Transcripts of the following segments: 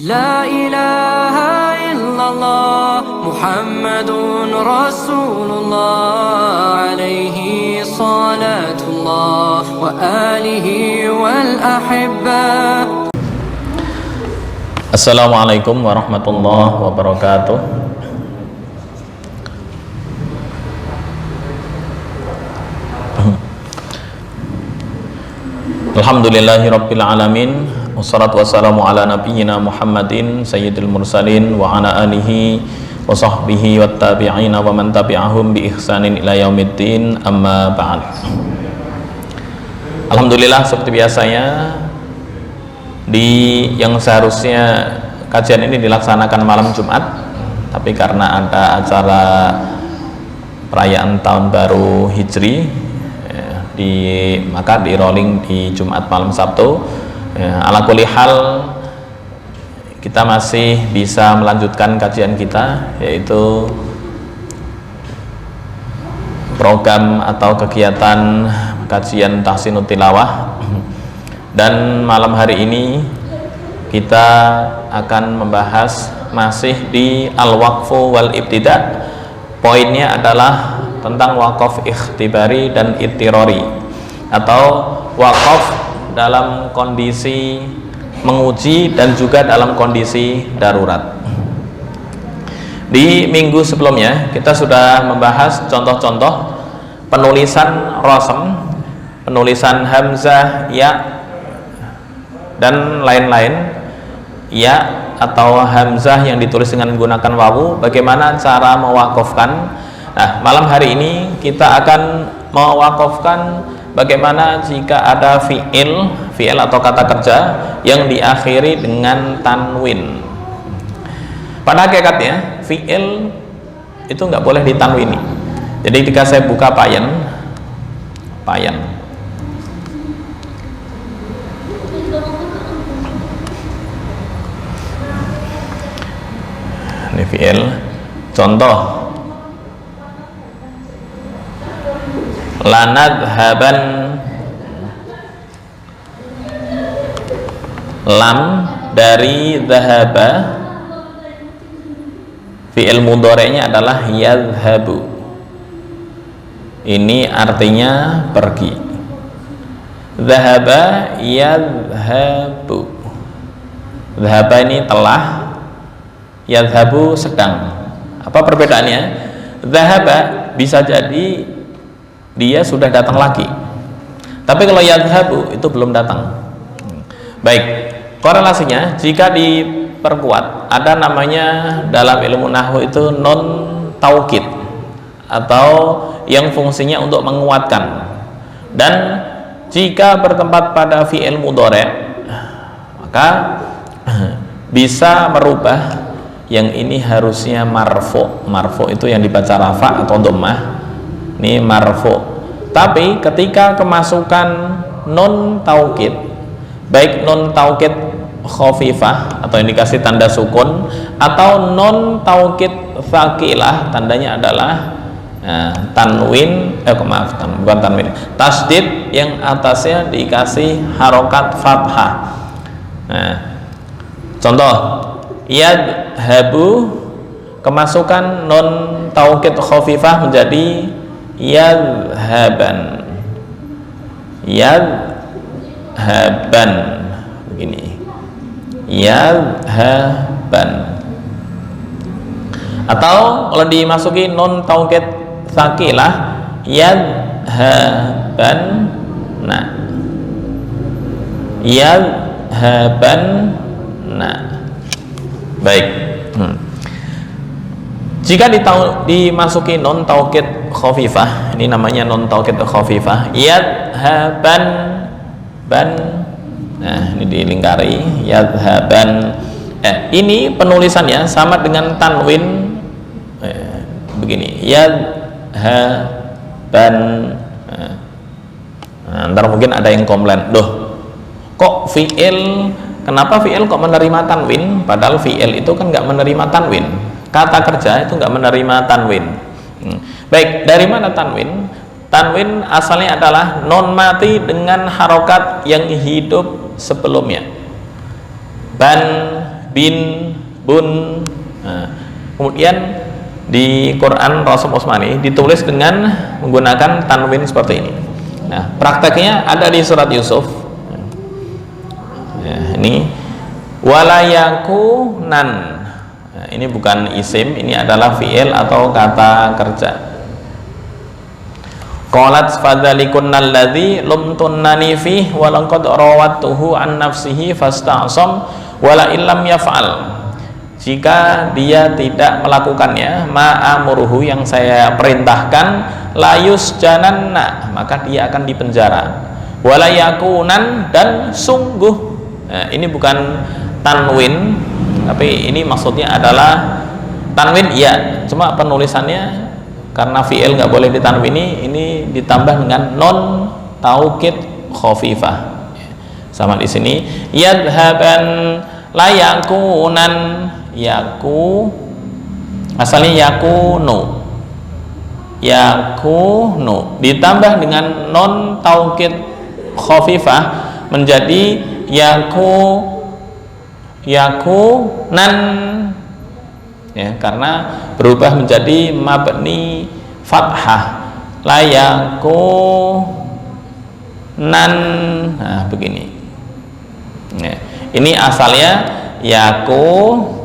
لا إله إلا الله محمد رسول الله عليه صلاة الله وآله والأحبة. Assalamualaikum warahmatullahi wabarakatuh. Alhamdulillahi rabbil alamin. Wassalatu wassalamu ala nabiyyina Muhammadin sayyidil mursalin wa ala alihi wa sahbihi wat tabi'ina wa man tabi'ahum bi ihsanin ila yaumiddin, amma ba'd. Alhamdulillah, seperti biasanya yang seharusnya kajian ini dilaksanakan malam Jumat, tapi karena ada acara perayaan tahun baru Hijri, maka di rolling di Jumat malam Sabtu. Ala kulli hal, kita masih bisa melanjutkan kajian kita, yaitu program atau kegiatan kajian tahsinut tilawah. Dan malam hari ini kita akan membahas masih di al-waqfu wal ibtida. Poinnya adalah tentang wakaf ikhtibari dan ittirori, atau wakaf dalam kondisi menguji dan juga dalam kondisi darurat. Di minggu sebelumnya kita sudah membahas contoh-contoh penulisan rosem, penulisan hamzah, ya, dan lain-lain, ya atau hamzah yang ditulis dengan menggunakan wawu, bagaimana cara mewakafkan. Nah, malam hari ini kita akan mewakafkan bagaimana jika ada fi'il atau kata kerja yang diakhiri dengan tanwin. Pada hakikatnya fi'il itu nggak boleh ditanwini. Jadi ketika saya buka payan, ini fi'il, contoh lanadhaban, lam dari dhahaba, fi'il mudhari'nya adalah yadhhabu. Ini artinya pergi. Dhahaba yadhhabu. Dhahaba ini telah, yadhhabu sedang. Apa perbedaannya? Dhahaba bisa jadi dia sudah datang lagi, tapi kalau yadhhabu itu belum datang. Baik, korelasinya jika diperkuat, ada namanya dalam ilmu nahwu itu non taukid, atau yang fungsinya untuk menguatkan. Dan jika bertempat pada fi'il mudhari', maka bisa merubah yang ini harusnya marfu. Marfu itu yang dibaca rafa atau dhammah, ini marfu. Tapi ketika kemasukan non taukid, baik non taukid khafifah atau yang dikasih tanda sukun, atau non taukid tsaqilah, tandanya adalah tanwin, bukan tanwin, tasdid yang atasnya dikasih harokat fathah. Nah, contoh yadhabu, kemasukan non taukid khafifah menjadi yadhaban, yadhaban, begini, yadhaban. Atau kalau dimasuki non taukid tsaqilah, yadhaban, nah, yadhaban, nah. Baik. Jika dimasuki non taukid khafifah, ini namanya non taukid khafifah, yadhaban, ban, nah ini dilingkari, yadhaban. Ini penulisannya sama dengan tanwin, begini, yadhaban. Nah, ntar mungkin ada yang komplain, loh, kok fi'il, kenapa fi'il kok menerima tanwin, padahal fi'il itu kan nggak menerima tanwin. Kata kerja itu nggak menerima tanwin. Baik, dari mana tanwin? Tanwin asalnya adalah non mati dengan harokat yang hidup sebelumnya. Ban, bin, bun. Nah, kemudian di Quran Rasul Utsmani ditulis dengan menggunakan tanwin seperti ini. Nah, prakteknya ada di surat Yusuf. Ya, ini walayakunan. Nah, ini bukan isim, ini adalah fi'il atau kata kerja. Qalat fadzalikunnal ladzi lumtunnani fihi wa laqad rawattuhu an nafsihi fasta'sam wala illam yaf'al. Jika dia tidak melakukannya, ma'amuruhu yang saya perintahkan, layus jananna, maka dia akan dipenjara. Wala yakunan, dan sungguh. Nah, ini bukan tanwin, tapi ini maksudnya adalah tanwin, ya, cuma penulisannya karena fi'il nggak boleh ditanwini, ini ditambah dengan non taukid khafifah. Sama di sini, yadhaban layakunan, yaku asalnya yakunu, yakunu ditambah dengan non taukid khafifah menjadi yakunan, ya, karena berubah menjadi mabni fathah, layakunan. Nah, begini, ya, ini asalnya yakunan.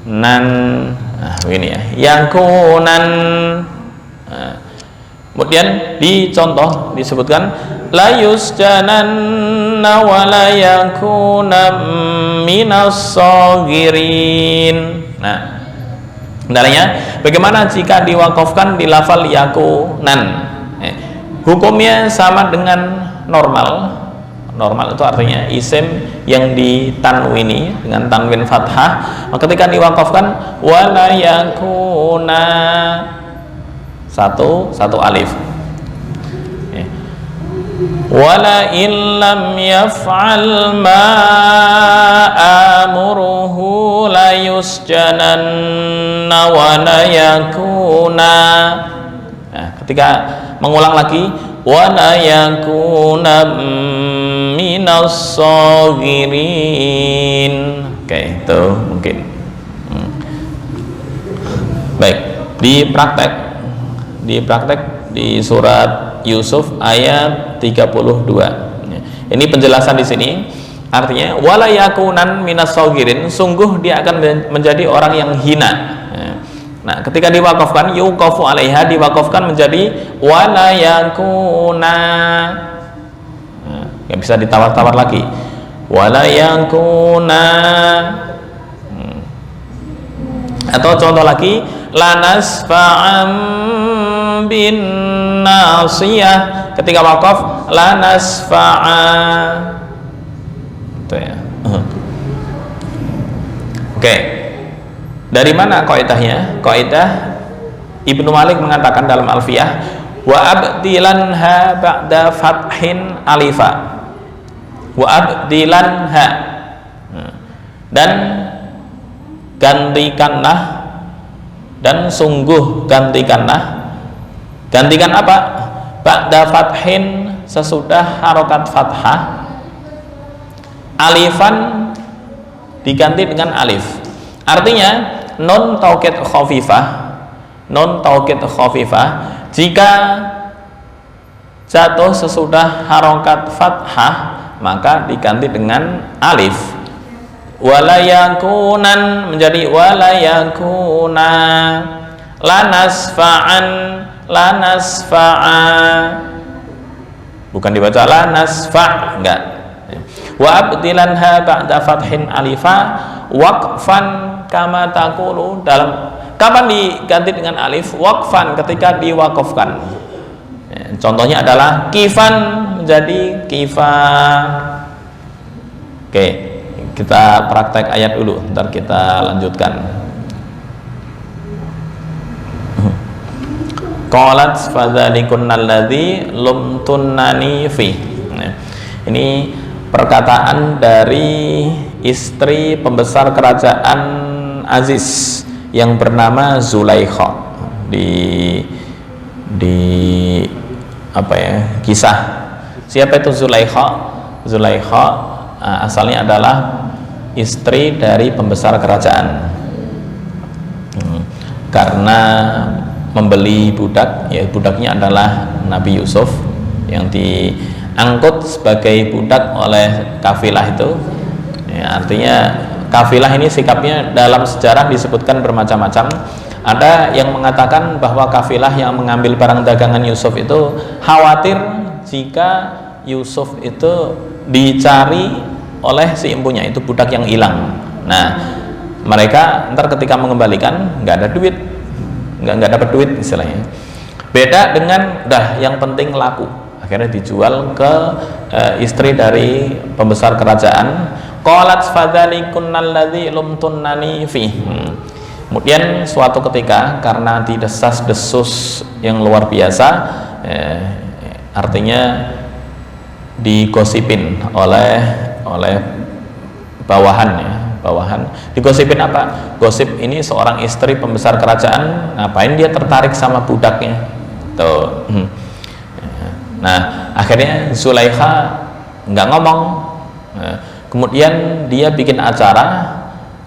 Nah, begini ya, yakunan. Nah, kemudian di contoh disebutkan la yusjananna wa la yakuna minas sagirin. Nah, sebenarnya bagaimana jika diwakafkan di lafal yakunan? Hukumnya sama dengan normal. Normal itu artinya isim yang ditanwini dengan tanwin fathah, maka ketika diwakafkan wala yakuna, satu alif, wala illam yaf'al ma amuruhu la yusjananna wa la yakuna. Nah, ketika mengulang lagi wala yakuna minas sagirin. Oke, itu mungkin. Baik, di praktek di surat Yusuf ayat 32. Ini penjelasan di sini. Artinya wala yakunan minas sagirin, sungguh dia akan menjadi orang yang hina. Nah, ketika diwakafkan yuqafu alaiha, diwakafkan menjadi wala yakuna. Nggak bisa ditawar-tawar lagi, wala yakuna. Atau contoh lagi, lanasfa'am bin nasiyah, ketika wakaf lanasfa'a. Itu ya. Oke. Dari mana qaidahnya? Qaidah Ibnu Malik mengatakan dalam Alfiyah, wa abdilanha ba'da fathin alifa. Wa abdilanha, dan gantikanlah, dan sungguh gantikanlah. Gantikan apa? Ba'da fathin, sesudah harokat fathah, alifan diganti dengan alif. Artinya non taukid khafifah jika jatuh sesudah harokat fathah maka diganti dengan alif. Walayakunan menjadi walayakuna, lanasfa'an, lanasfa'a, bukan dibaca lanasfa', enggak. Wa abdilanha ba'da fathin alifa waqfan kama taqulu, dalam kapan diganti dengan alif? Waqfan, ketika diwakafkan. Contohnya adalah kifan menjadi kifa. Oke, kita praktek ayat dulu, ntar kita lanjutkan. Qalat fadzalikunnal ladzi lumtunnani fi. Ini perkataan dari istri pembesar kerajaan Aziz yang bernama Zulaikha di apa ya, kisah Siapa itu Zulaikha? Zulaikha asalnya adalah istri dari pembesar kerajaan. Karena membeli budak, ya budaknya adalah Nabi Yusuf yang diangkut sebagai budak oleh kafilah itu. Ya, artinya kafilah ini sikapnya dalam sejarah disebutkan bermacam-macam. Ada yang mengatakan bahwa kafilah yang mengambil barang dagangan Yusuf itu khawatir jika Yusuf itu dicari oleh si empunya, itu budak yang hilang. Nah, mereka ntar ketika mengembalikan nggak ada duit, nggak dapat duit istilahnya. Beda dengan yang penting laku, akhirnya dijual ke istri dari pembesar kerajaan. Qalat fadzalikunnal ladzi lumtunnani fi. Kemudian suatu ketika karena didesas-desus yang luar biasa, artinya digosipin oleh bawahan, ya bawahan. Digosipin apa? Gosip ini seorang istri pembesar kerajaan, ngapain dia tertarik sama budaknya tuh. Nah, akhirnya Zulaikha nggak ngomong. Kemudian dia bikin acara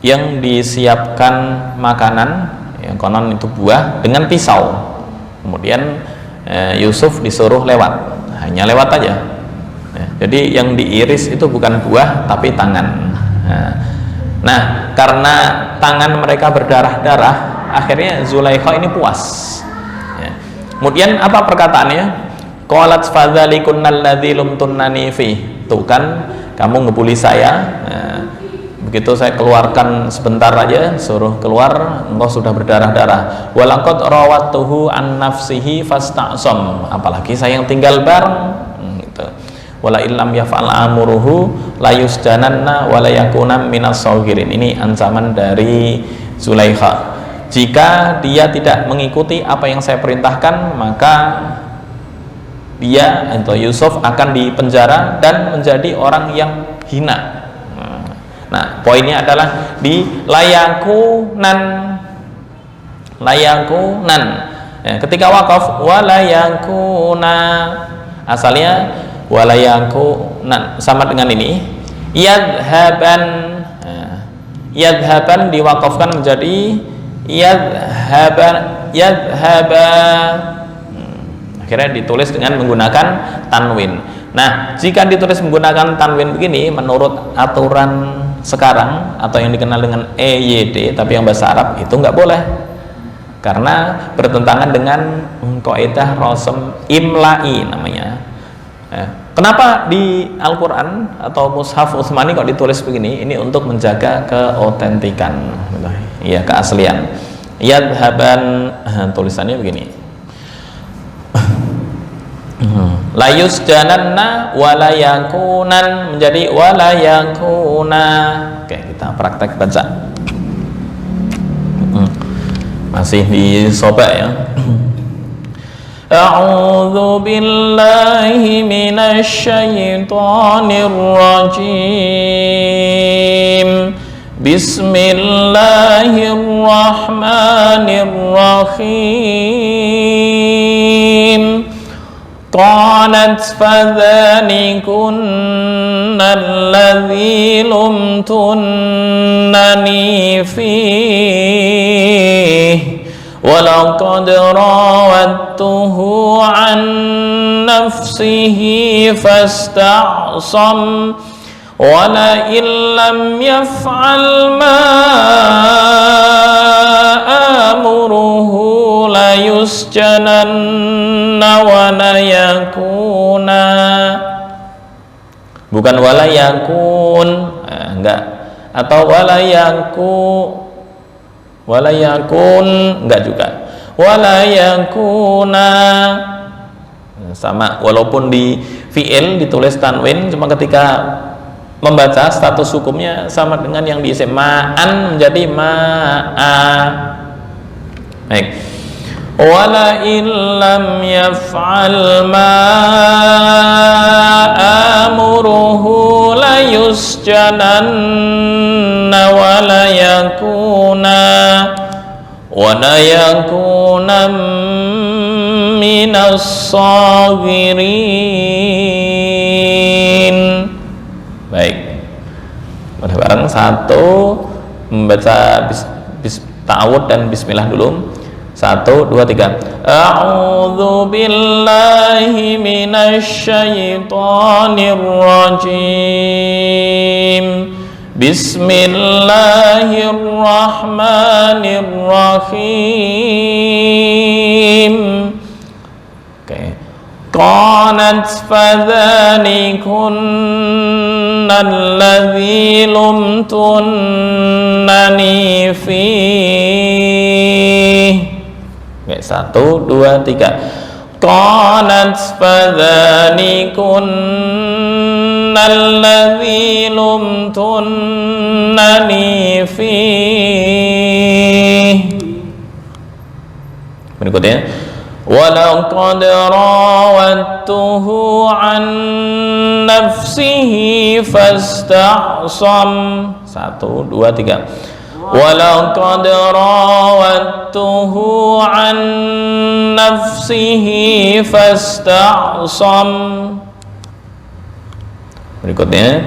yang disiapkan makanan, yang konon itu buah dengan pisau. Kemudian Yusuf disuruh lewat, hanya lewat aja. Jadi yang diiris itu bukan buah tapi tangan. Nah, karena tangan mereka berdarah-darah, akhirnya Zulaikha ini puas. Kemudian apa perkataannya? Qalat fadzalikunnal ladzi lumtunnani fi. Tuh kan, kamu ngebully saya. Begitu saya keluarkan sebentar aja, suruh keluar, engkau sudah berdarah-darah. Walaqad rawatuhu an nafsihi fasta'sam. Apalagi saya yang tinggal bareng gitu. Wala illam yaf'al amuruhu la yusjananna wa la yakuna minas sagirin. Ini ancaman dari Zulaikha. Jika dia tidak mengikuti apa yang saya perintahkan, maka dia atau Yusuf akan dipenjara dan menjadi orang yang hina. Nah, poinnya adalah di layakunan. Ketika wakaf walayakuna, asalnya walayakunan sama dengan ini. Yadhaban diwakafkan menjadi yadhaba. Akhirnya ditulis dengan menggunakan tanwin. Nah, jika ditulis menggunakan tanwin begini, menurut aturan sekarang atau yang dikenal dengan EYD tapi yang bahasa Arab itu nggak boleh, karena bertentangan dengan kaidah rasm imla'i namanya. Kenapa di Al-Quran atau Mushaf Utsmani kok ditulis begini? Ini untuk menjaga keotentikan, ya, keaslian. Yadhaban, tulisannya begini. Layus jananna walayakunan menjadi walayakuna. Oke, kita praktek baca. Masih disobek ya. A'udzu billahi minasy syaithanir rajim. Bismillahirrahmanirrahim. Qalat fadzalikunna alladzi lumtunnani fihi walaqad rawattuhu an nafsihi fasta'sam wala illam yaf'al ma amuruhu la yusjananna wa la yakuna, bukan wala yakun, enggak, atau wala yakun enggak juga, wala yakuna sama, walaupun di fi'il ditulis tanwin, cuma ketika membaca status hukumnya sama dengan yang diisi ma'an menjadi ma'a. Baik. Wala illam yaf'al ma amuruhu la yusjananna wa la yakuna, 'Wa la yakuna minas sagirin. Baik, bareng-bareng. Satu, membaca ta'awud dan bismillah dulu. 1, 2, 3. A'udzu billahi minasy syaithanir rajim. Bismillahirrahmanirrahim. Oke. Qanat fadhanikunna alladzi lumtunnani fihi. Oke, 1, 2, 3. Qanat fadhanikunna alladzi lumtunnani fihi. Berikutnya, walaqad rawattuhu an nafsihi fasta'sam. 1, 2, 3. walaqad rawattuhu an nafsihi fasta'sam. Berikutnya,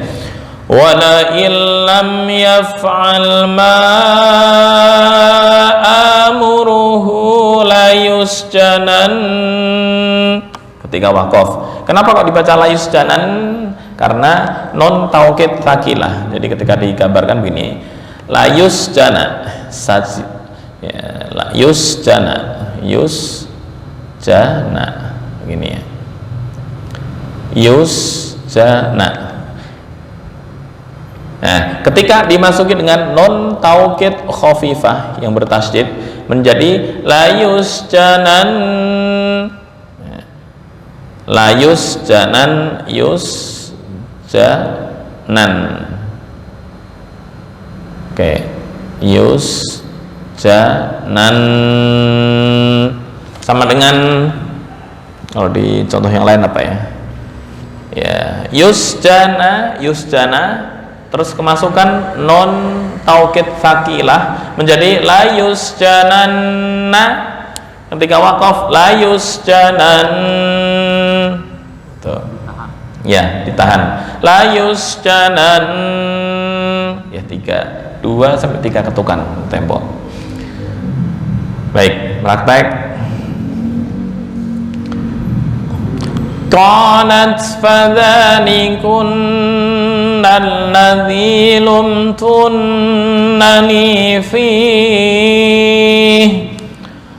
wala illam yaf'al ma amuruhu la yusjanan. Ketika wakaf, kenapa kok dibaca la yusjanan? Karena non taukid tsakilah. Jadi ketika digambarkan begini, la yusjana, ya, la yusjana, yusjana, begini ya, yusjana. Nah, ketika dimasuki dengan non taukid khafifah yang bertasydid menjadi la yusjanan, la yusjanan, yusjanan. Oke, yusjanan sama dengan, kalau di contoh yang lain apa ya? Ya, yusjana, yusjana, terus kemasukan non taukid tsakilah menjadi la yusjananna. Ketika wakaf la yusjanan, tuh, ya ditahan, la yusjanan, ya 2 sampai 3 ketukan tempo. Baik, praktek. Qanat fadhanikunna alladzi lumtunnani fihi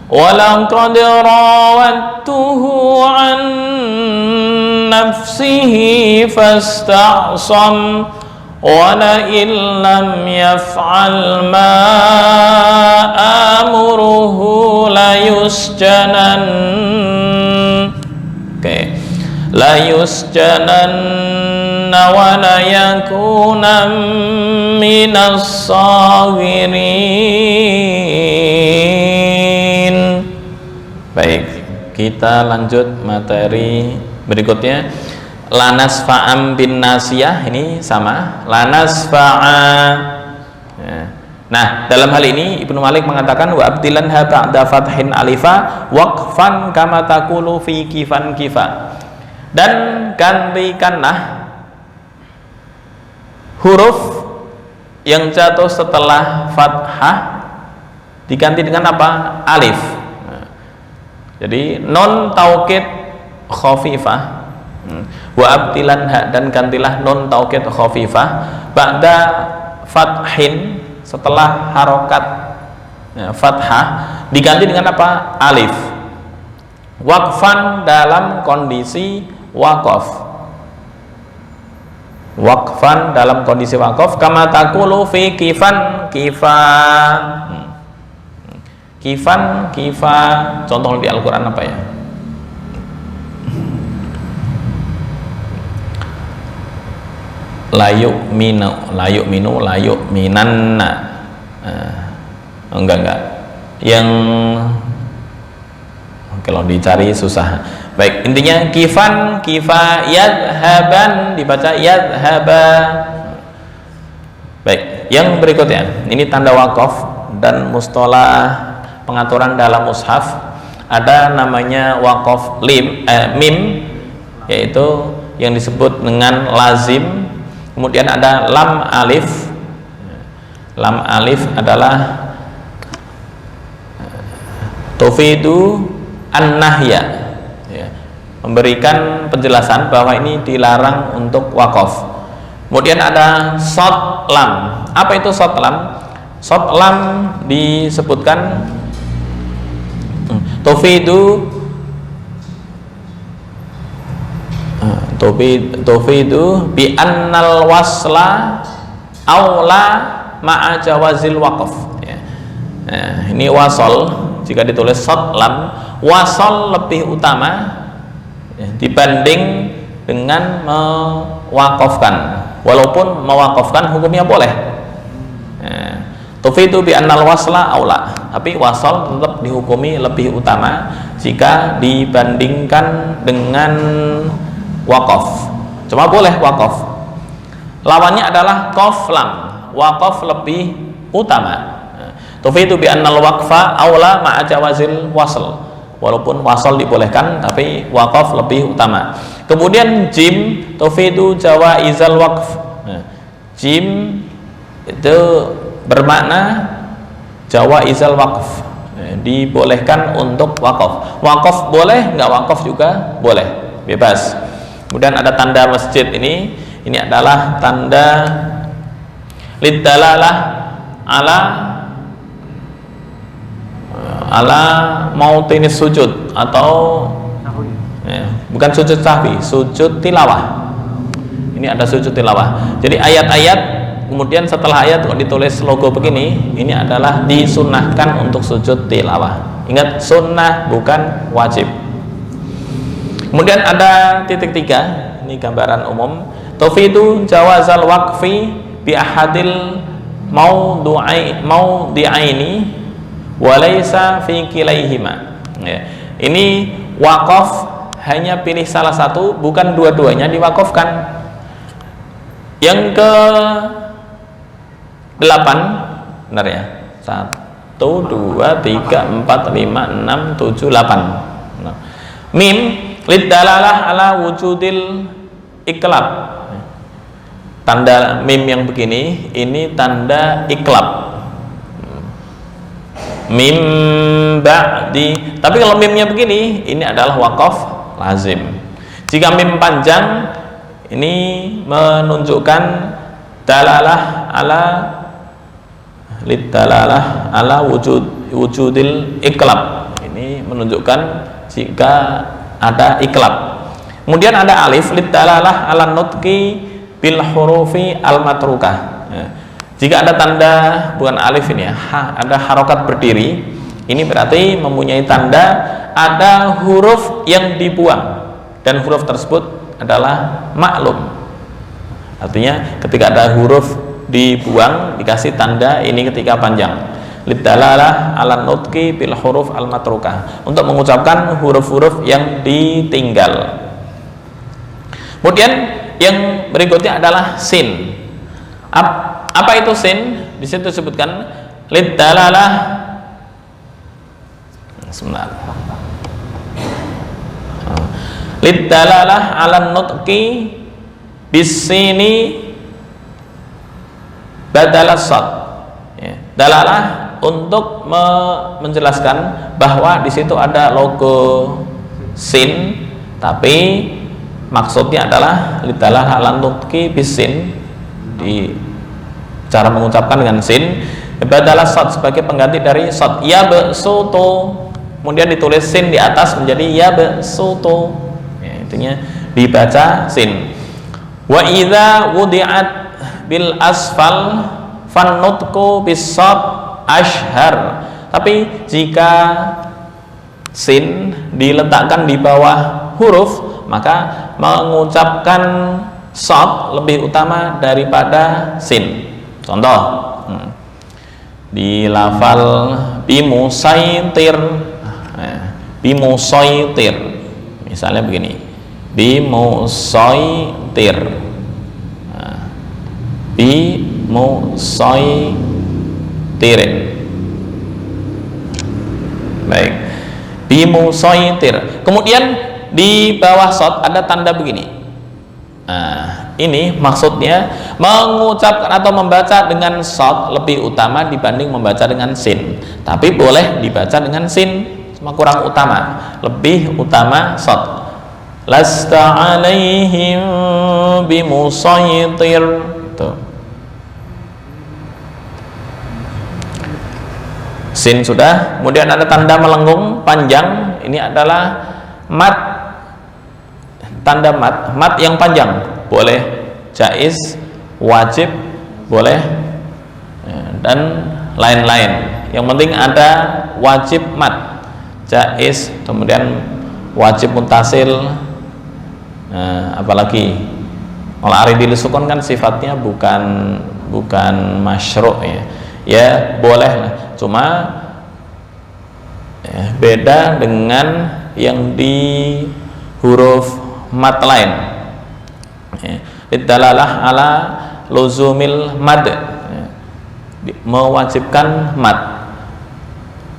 walaqad rawattuhu an nafsihi fasta'sam wala illam yaf'al ma amuruhu la yusjanan. Oke, la yusjananna wa la yakuna minas saghirin. Baik, kita lanjut materi berikutnya. Lanas fa'am bin nasiyah, ini sama lanas fa'a. Nah, dalam hal ini Ibnu Malik mengatakan wa abdilan ha ba'da fathin alifa waqfan kama taqulu fi kifan kifa. Dan gantikanlah huruf yang jatuh setelah fathah diganti dengan apa? Alif. Jadi non taukid khafifah. Wa abtilan ha, dan gantilah non taukid khafifah ba'da fathin, setelah harokat ya, fathah diganti dengan apa? Alif. Waqfan dalam kondisi waqaf. Waqfan dalam kondisi waqaf kama taqulu fi kifan kifa. Kifan kifa, contoh di Al-Qur'an apa ya? Layuk minu layuk minanna. Enggak yang kalau dicari susah. Baik, intinya kifan kifa yadhaban dibaca yadhaba. Baik, yang berikutnya ini tanda wakaf dan mustolah pengaturan dalam mushaf. Ada namanya wakaf mim, yaitu yang disebut dengan lazim Kemudian ada lam alif. Lam alif adalah tufidu an-nahya, ya, memberikan penjelasan bahwa ini dilarang untuk wakaf. Kemudian ada shad lam. Apa itu shad lam? Shad lam disebutkan tufidu bi annal wasla aula ma'a jawazil waqf, ya. Nah, ini wasol, jika ditulis shad lam, wasol lebih utama, ya, dibanding dengan mewakafkan, walaupun mewakafkan hukumnya boleh. Nah, tufidu bi annal wasla aula, tapi wasol tetap dihukumi lebih utama jika dibandingkan dengan wakaf. Cuma boleh wakaf. Lawannya adalah qaf lam, wakaf lebih utama. Tufidu bi annal waqfa aula ma'a jawazil wasl, walaupun wasl dibolehkan tapi wakaf lebih utama. Kemudian jim tufidu jawaizal waqf. Jim itu bermakna jawaizal waqf, dibolehkan untuk wakaf. Wakaf boleh, nggak wakaf juga boleh, bebas. Kemudian ada tanda masjid, ini adalah tanda lidalalah ala mautinis sujud, atau ya, bukan sujud sahwi, sujud tilawah. Ini ada sujud tilawah. Jadi ayat-ayat, kemudian setelah ayat ditulis logo begini, ini adalah disunnahkan untuk sujud tilawah. Ingat, sunnah bukan wajib. Kemudian ada titik 3, ini gambaran umum. Tufidu jawazal waqfi bi ahadil maudi'aini walaysa fi kilaihima. Ya. Ini wakaf hanya pilih salah satu, bukan dua-duanya diwakafkan. Yang ke 8, benar ya? 1, 2, 3, 4, 5, 6, 7, 8. Nah. Mim lidalalah ala wujudil iklab. Tanda mim yang begini, ini tanda iklab. Mim ba'di. Tapi kalau mimnya begini, ini adalah wakaf lazim. Jika mim panjang, ini menunjukkan dalalah ala lidalalah ala wujudil iklab. Ini menunjukkan jika ada iklab. Kemudian ada alif lidalalah ala nutqi bil hurufi al matrukah. Ya. Jika ada tanda, bukan alif ini ya, ada harokat berdiri, ini berarti mempunyai tanda ada huruf yang dibuang, dan huruf tersebut adalah maklum. Artinya ketika ada huruf dibuang, dikasih tanda ini ketika panjang. Lidalalah ala nutqi bil huruf al matrukah, untuk mengucapkan huruf-huruf yang ditinggal. Kemudian yang berikutnya adalah sin. Apa itu sin? Di situ disebutkan lidalalah. Sebentar. Lidalalah ala nutqi bisini badalas sad. Ya. Dalalah untuk menjelaskan bahwa di situ ada logo sin, tapi maksudnya adalah lidalalah ala nutqi bisin, di cara mengucapkan dengan sin, badalah sad sebagai pengganti dari sad. Ya besuto, kemudian ditulis sin di atas menjadi ya besuto, ya, intinya dibaca sin. Wa idza wudi'at bil asfal fannutqu bis sad ashhar. Tapi jika sin diletakkan di bawah huruf, maka mengucapkan sad lebih utama daripada sin. Contoh, di lafal bimusaitir, bimusaitir, misalnya begini, bimusaitir, bimusaitirin. Baik, bimusaitir. Kemudian di bawah sad ada tanda begini. ini maksudnya mengucapkan atau membaca dengan shad lebih utama dibanding membaca dengan sin. Tapi boleh dibaca dengan sin, cuma kurang utama, lebih utama shad. Lasta alaihim bimusaytir. Tuh. Sin sudah, kemudian ada tanda melengkung panjang, ini adalah mat, tanda mat yang panjang. Boleh, jaiz, wajib, boleh, dan lain-lain. Yang penting ada wajib mat, jaiz, kemudian wajib muntasil, apalagi kalau aridil sukun kan sifatnya bukan masyru' ya boleh lah, cuma beda dengan yang di huruf mat lain. Dalalah ala luzumil mad, mewajibkan mat,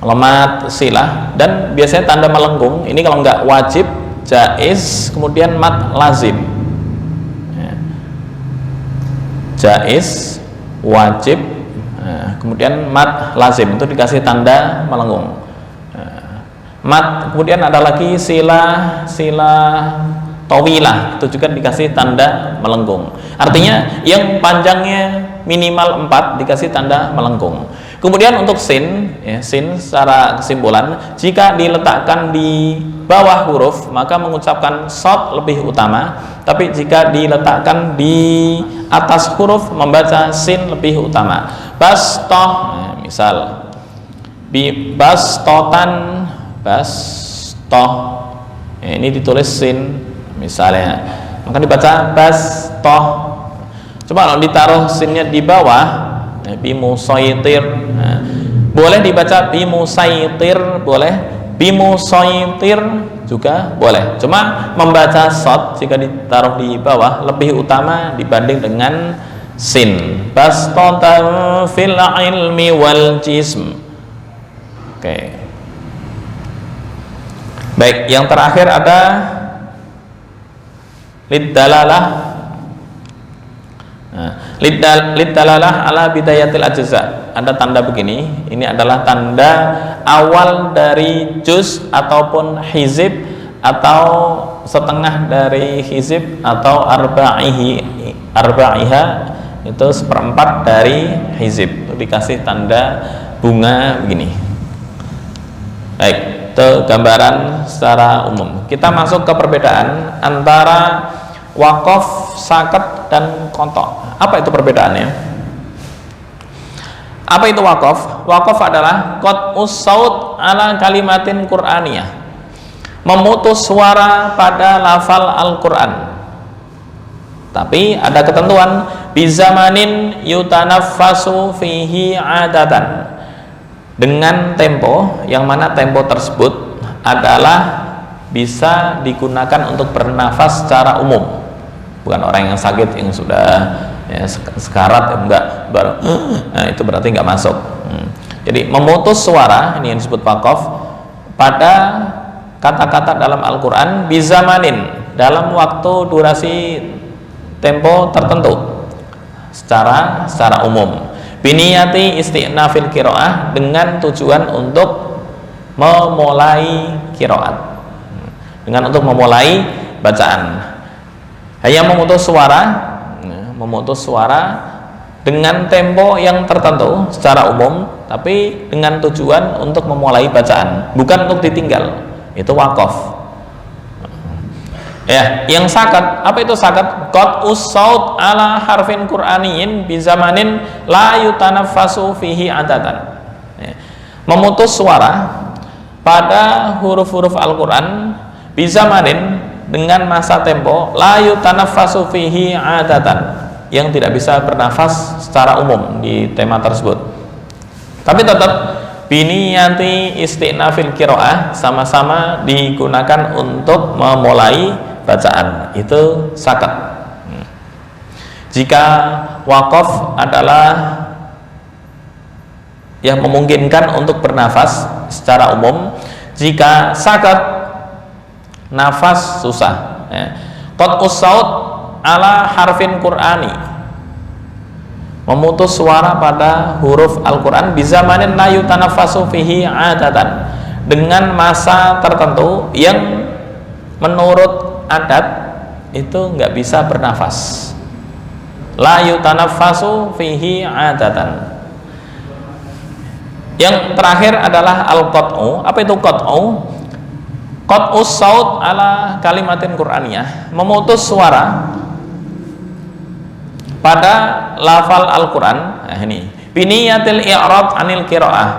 mat silah, dan biasanya tanda melengkung ini kalau nggak wajib jaiz, kemudian mat lazim, jaiz, wajib, kemudian mat lazim itu dikasih tanda melengkung. Mat, kemudian ada lagi sila tawilah, itu juga dikasih tanda melengkung. Artinya yang panjangnya minimal 4 dikasih tanda melengkung. Kemudian untuk sin, sin secara kesimpulan, jika diletakkan di bawah huruf maka mengucapkan shad lebih utama, tapi jika diletakkan di atas huruf membaca sin lebih utama. Bastoh, misal bastotan, bastoh, ini ditulis sin misalnya, maka dibaca bastoh. Coba kalau ditaruh sinnya di bawah, bimusaytir, boleh dibaca bimusaytir, boleh, bimusaytir juga boleh, cuma membaca shad jika ditaruh di bawah lebih utama dibanding dengan sin. Bastotan fil ilmi wal jism. Oke. Baik, yang terakhir ada lidalalah. Lidalalah ala bidayatil ajza. Ada tanda begini, ini adalah tanda awal dari juz ataupun hizib, atau setengah dari hizib, atau arbaiha itu seperempat dari hizib. Itu dikasih tanda bunga begini. Baik, itu gambaran secara umum. Kita masuk ke perbedaan antara waqaf, sakat, dan qata'. Apa itu perbedaannya? Apa itu waqaf? Waqaf adalah qat'us saut ala kalimatin qur'aniyah, memutus suara pada lafal Al-Quran. Tapi ada ketentuan, bizamanin yutanaffasu fihi adatan, dengan tempo yang mana tempo tersebut adalah bisa digunakan untuk bernafas secara umum. Bukan orang yang sakit yang sudah sekarat, enggak baru itu berarti enggak masuk. Jadi memutus suara, ini yang disebut waqaf, pada kata-kata dalam Al-Quran bizamanin, dalam waktu durasi tempo tertentu secara umum, biniyati isti'nafil qiraah, dengan tujuan untuk memulai qiraat, dengan untuk memulai bacaan. Hanya memutus suara dengan tempo yang tertentu secara umum, tapi dengan tujuan untuk memulai bacaan, bukan untuk ditinggal. Itu waqaf. Ya, yang sakat, apa itu sakat? Qat'us saut ala harfin qur'aniyin bizamanin la yutanaffasu fihi adatan. Ya. Memutus suara pada huruf-huruf Al-Qur'an bizamanin, dengan masa tempo la yutanaffasu fihi adatan, yang tidak bisa bernafas secara umum di tema tersebut. Tapi tetap biniyati isti'nafil qiraah, sama-sama digunakan untuk memulai bacaan, itu sakat. Jika waqaf adalah yang memungkinkan untuk bernafas secara umum, jika sakat nafas susah. Qat'us saut ala harfin Qur'ani, memutus suara pada huruf Al-Quran, bizamanin la yutanaffasu fihi adatan, dengan masa tertentu yang menurut adat itu nggak bisa bernafas. La yutanaffasu fihi adatan. Yang terakhir adalah al-qat'u. Apa itu qat'u? Qat'us saut ala kalimatin Qur'aniyah, memutus suara pada lafal Al-Quran. Nah ini biniyatil i'rad anil qiraah,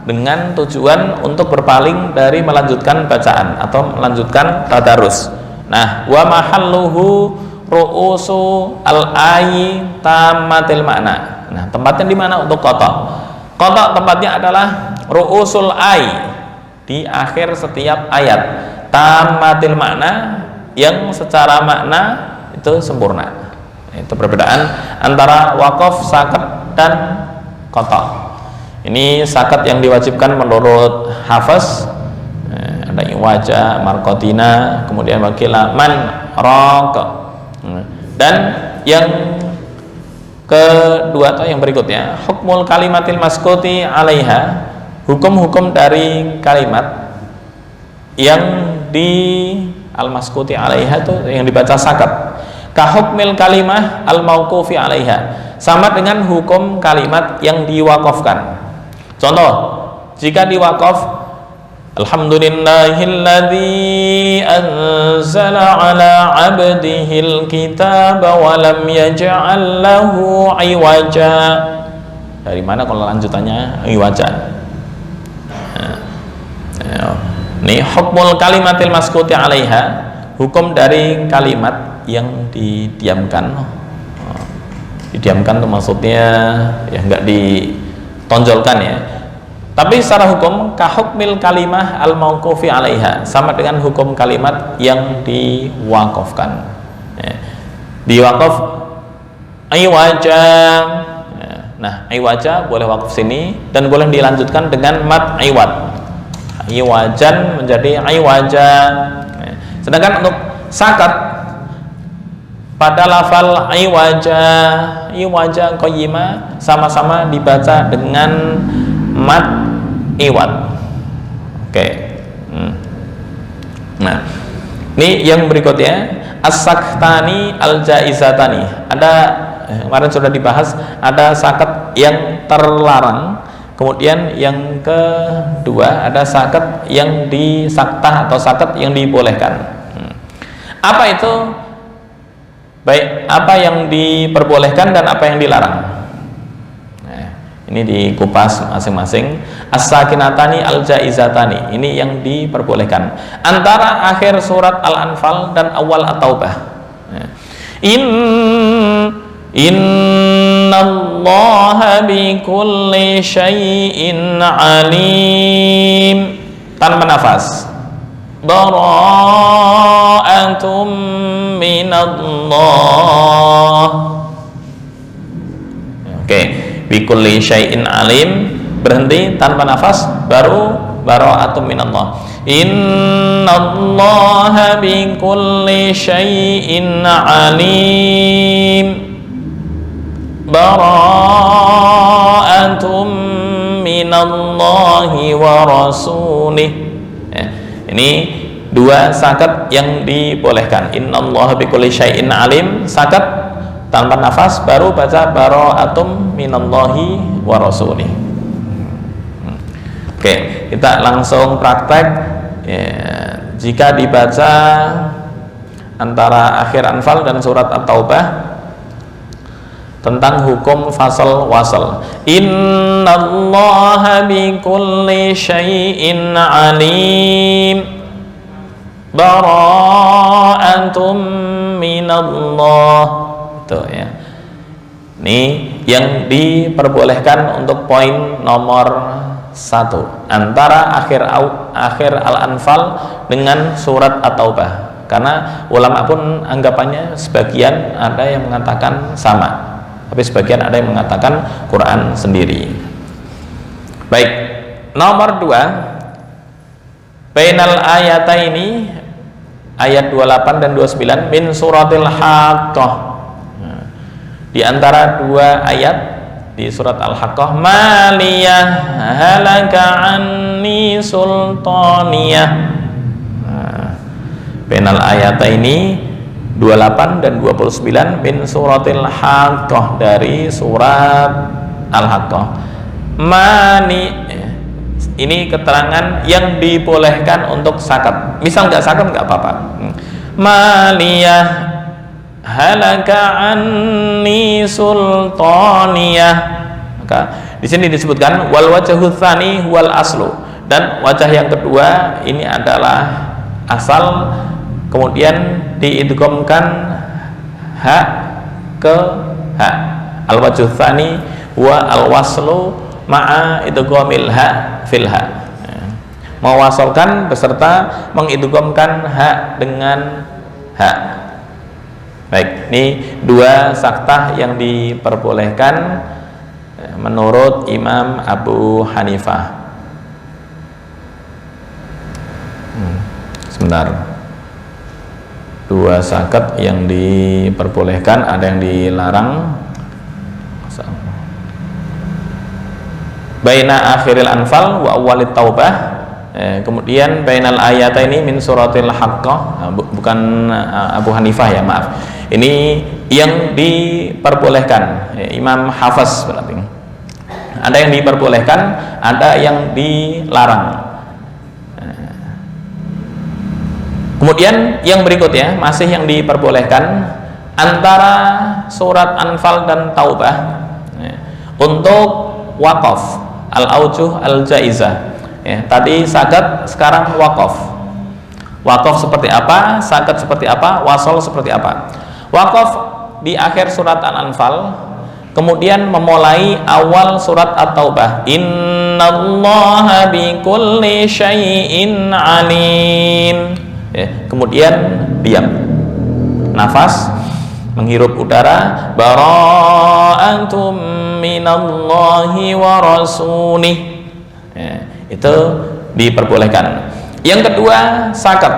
dengan tujuan untuk berpaling dari melanjutkan bacaan atau melanjutkan tadarus. Nah, wa mahalluhu ru'usu al-ayi tamatil makna. Nah, tempatnya di mana untuk qata'? Qata' tempatnya adalah ru'usul ay, di akhir setiap ayat, tamatil makna, yang secara makna itu sempurna. Itu perbedaan antara waqaf, sakat, dan qata'. Ini sakat yang diwajibkan menurut Hafiz, ada iwaja, markotina, kemudian wakila, man, raq. Dan yang kedua atau yang berikutnya, hukmul kalimatil maskuti alaiha, hukum-hukum dari kalimat yang di al-maskuti alaiha itu yang dibaca sakat. Kahukmil kalimah al-mauqufi alaiha, sama dengan hukum kalimat yang diwakafkan. Contoh, jika diwakaf, alhamdulillahilladzi anzala ala abdihil kitaba wa lam yaj'al lahu iwaja. Dari mana kalau lanjutannya iwaja? Ini hukmul kalimatil maskuti alaiha, hukum dari kalimat yang didiamkan. Didiamkan itu maksudnya ya enggak ditonjolkan ya. Tapi secara hukum kahukmil kalimah al-mauqufi alaiha, sama dengan hukum kalimat yang diwakafkan. Ya. Diwakaf iwaja. Ya. Nah, iwaja boleh wakaf sini dan boleh dilanjutkan dengan mat iwad. Iwajan menjadi iwajan. Ya. Sedangkan untuk sakat pada lafal iwaja qayyima sama-sama dibaca dengan mat iwad. Oke. Nah, ini yang berikutnya as-saktani al-jaizatani. Ada kemarin sudah dibahas, ada sakat yang terlarang. Kemudian yang kedua ada sakat yang disaktah atau sakat yang dibolehkan. Apa itu? Baik, apa yang diperbolehkan dan apa yang dilarang? Ini dikupas masing-masing. As-sakinatani al-jaizatani, ini yang diperbolehkan antara akhir surat Al-Anfal dan awal At-Taubah. Innallaha bikulli syai'in alim, tanpa nafas. Bara'atum minallah. Oke. Bikulli syai'in alim, berhenti tanpa nafas, baru bara'atum minallah. Innallaha bikulli syai'in alim, bara'atum minallahi wa rasulih. Ini dua sakat yang dibolehkan. Innallaha bikulli syai'in alim, sakat tanpa nafas, baru baca bara'atum minallahi wa rasulih. Oke, kita langsung praktek ya. Jika dibaca antara akhir Anfal dan surat At-Taubah tentang hukum fasal wasal, innallaha bikulli syai'in alim, bara'atum minallah. Tuh ya. Ini yang diperbolehkan untuk poin nomor 1 antara akhir Al-Anfal dengan surat At-Taubah. Karena ulama pun anggapannya sebagian ada yang mengatakan sama, tapi sebagian ada yang mengatakan Quran sendiri. Baik, nomor 2, bainal ayataini, ayat 28 dan 29 min suratil Haqqah. di antara dua ayat di surat Al-Haqqah, maliyah halaka anni sultaniyah. Penal ayat ini 28 dan 29 min suratil Haqqah, dari surat Al-Haqqah. Ini keterangan yang dibolehkan untuk sakat. Misal nggak sakat nggak apa-apa. Maliyah halaka anni sultaniyah. Maka di sini disebutkan wal wajhu tsani wal aslu, dan wajah yang kedua ini adalah asal, kemudian diidghamkan ha ke ha. Al wajhu tsani wa al waslu ma'a idghamil ha fil ha. Mewasalkan beserta mengidghamkan ha dengan ha. Baik, ini dua saktah yang diperbolehkan menurut Imam Abu Hanifah. Sebentar. Dua sakat yang diperbolehkan, ada yang dilarang. Baina akhiril anfal wa awwalit taubah. Kemudian bainal ayataini min suratil Haqqah. Bukan Abu Hanifah ya, maaf. Ini yang diperbolehkan, Imam Hafiz berarti. Ada yang diperbolehkan, ada yang dilarang. Kemudian yang berikutnya masih yang diperbolehkan antara surat Anfal dan Taubah untuk wakaf, al-aujuh al-jaizah. Tadi sakat, sekarang wakaf. Wakaf seperti apa, sakat seperti apa, wasol seperti apa. Wakaf di akhir surat Al-Anfal, kemudian memulai awal surat At-Taubah. Innallaha bikulli syai'in alim. Kemudian diam, nafas, menghirup udara. Bara'atum minallahi wa rasulih. Itu diperbolehkan. Yang kedua, sakat.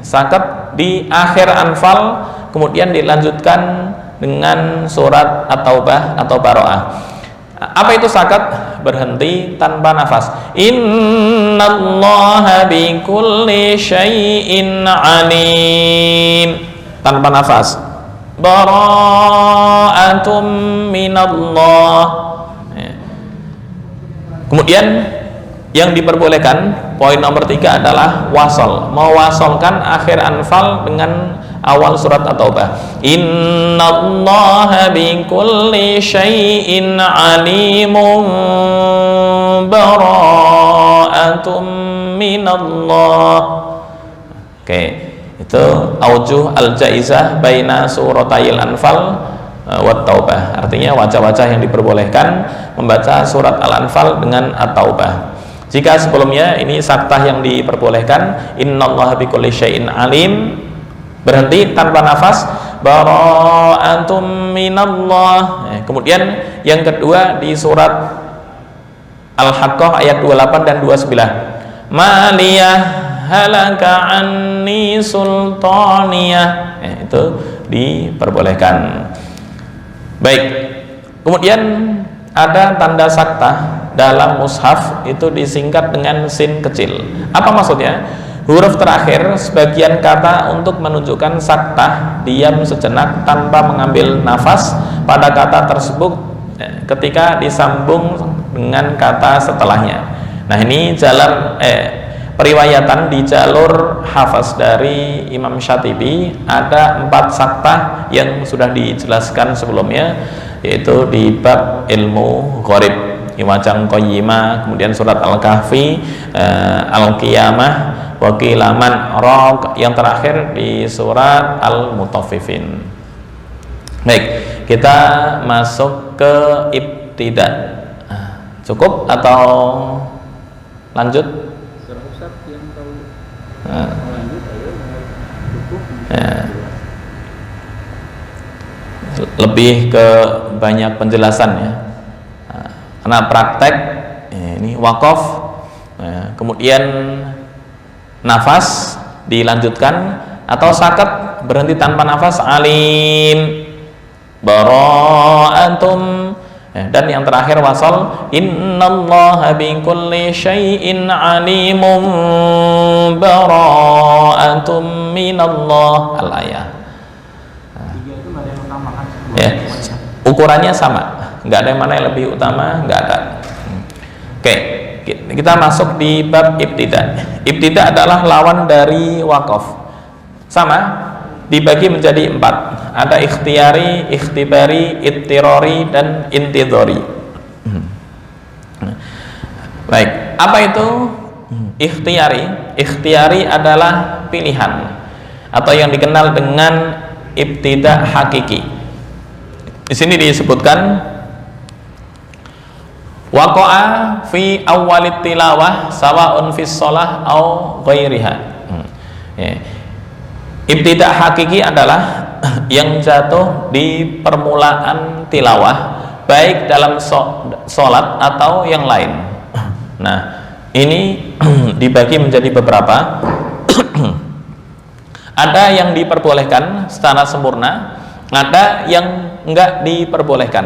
Sakat di akhir Anfal, kemudian dilanjutkan dengan surat At-Taubah atau Bara'ah. Apa itu sakat? Berhenti tanpa nafas. Innallaha bikulli syai'in alim. Tanpa nafas. Bara'atum minallah. Kemudian yang diperbolehkan, poin nomor 3 adalah wasol, mewasolkan akhir Anfal dengan awal surat At-Taubah. Innallaha bikulli syai'in alimun bara'atum minallah. Oke, itu aujuh al-jaizah baina suratayil Anfal wa Taubah. Artinya wajah-wajah yang diperbolehkan membaca surat Al-Anfal dengan At-Taubah. Jika sebelumnya ini saktah yang diperbolehkan, innallaha bikulli syai'in alim, berhenti tanpa nafas, bara'atum minallah. Kemudian yang kedua di surat Al-Haqqah ayat 28 dan 29. Maliyah halaka anni sultaniyah. Itu diperbolehkan. Baik. Kemudian ada tanda saktah dalam mushaf, itu disingkat dengan sin kecil. Apa maksudnya? Huruf terakhir sebagian kata untuk menunjukkan saktah, diam sejenak tanpa mengambil nafas pada kata tersebut ketika disambung dengan kata setelahnya. Nah, ini periwayatan di jalur hafaz dari Imam Syatibi, ada 4 saktah yang sudah dijelaskan sebelumnya, yaitu di bab ilmu gharib, Iwajang Qayyimah, kemudian surat Al-Kahfi, Al-Qiyamah, Wakilaman Raq, yang terakhir di surat Al-Mutaffifin. Baik, kita masuk ke ibtida. Cukup atau lanjut? Lebih ke banyak penjelasan ya. Karena praktek ini wakaf, kemudian nafas dilanjutkan, atau sakat berhenti tanpa nafas, alim, bara'atum. Dan yang terakhir wasal, innallaha bikulli syai'in alimun bara'atum minallah. Al-ayah. Ya, ukurannya sama, nggak ada yang mana yang lebih utama, nggak ada. Oke, kita masuk di bab ibtida. Ibtida adalah lawan dari wakaf. Sama, dibagi menjadi 4. Ada ikhtiyari, ikhtibari, ittirori, dan intidori. Baik, apa itu ikhtiyari? Ikhtiyari adalah pilihan atau yang dikenal dengan ibtida hakiki. Di sini disebutkan waqa'a fi awwalit tilawah sawa'un fis shalah au ghairiha. Ibtida hakiki adalah yang jatuh di permulaan tilawah, baik dalam sholat atau yang lain. Nah, ini dibagi menjadi beberapa. Ada yang diperbolehkan secara sempurna, ada yang enggak diperbolehkan.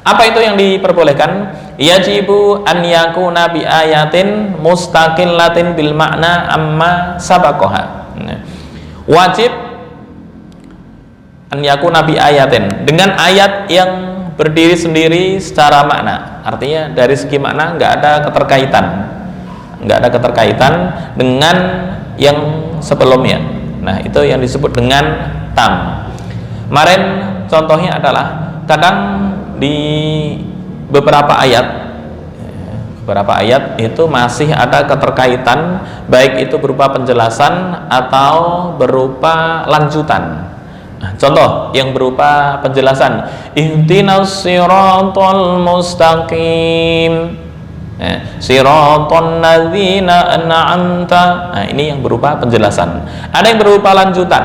Apa itu yang diperbolehkan? Yajibu an yakuna bi ayatin mustaqillatin bil makna amma sabaqaha. Wajib an yakuna bi ayatin, dengan ayat yang berdiri sendiri secara makna. Artinya dari segi makna enggak ada keterkaitan dengan yang sebelumnya. Nah, itu yang disebut dengan tam. Kemarin contohnya adalah kadang di beberapa ayat itu masih ada keterkaitan, baik itu berupa penjelasan atau berupa lanjutan. Contoh yang berupa penjelasan, ihdinas siratal mustaqim, siratal ladzina an'amta. Nah, ini yang berupa penjelasan. Ada yang berupa lanjutan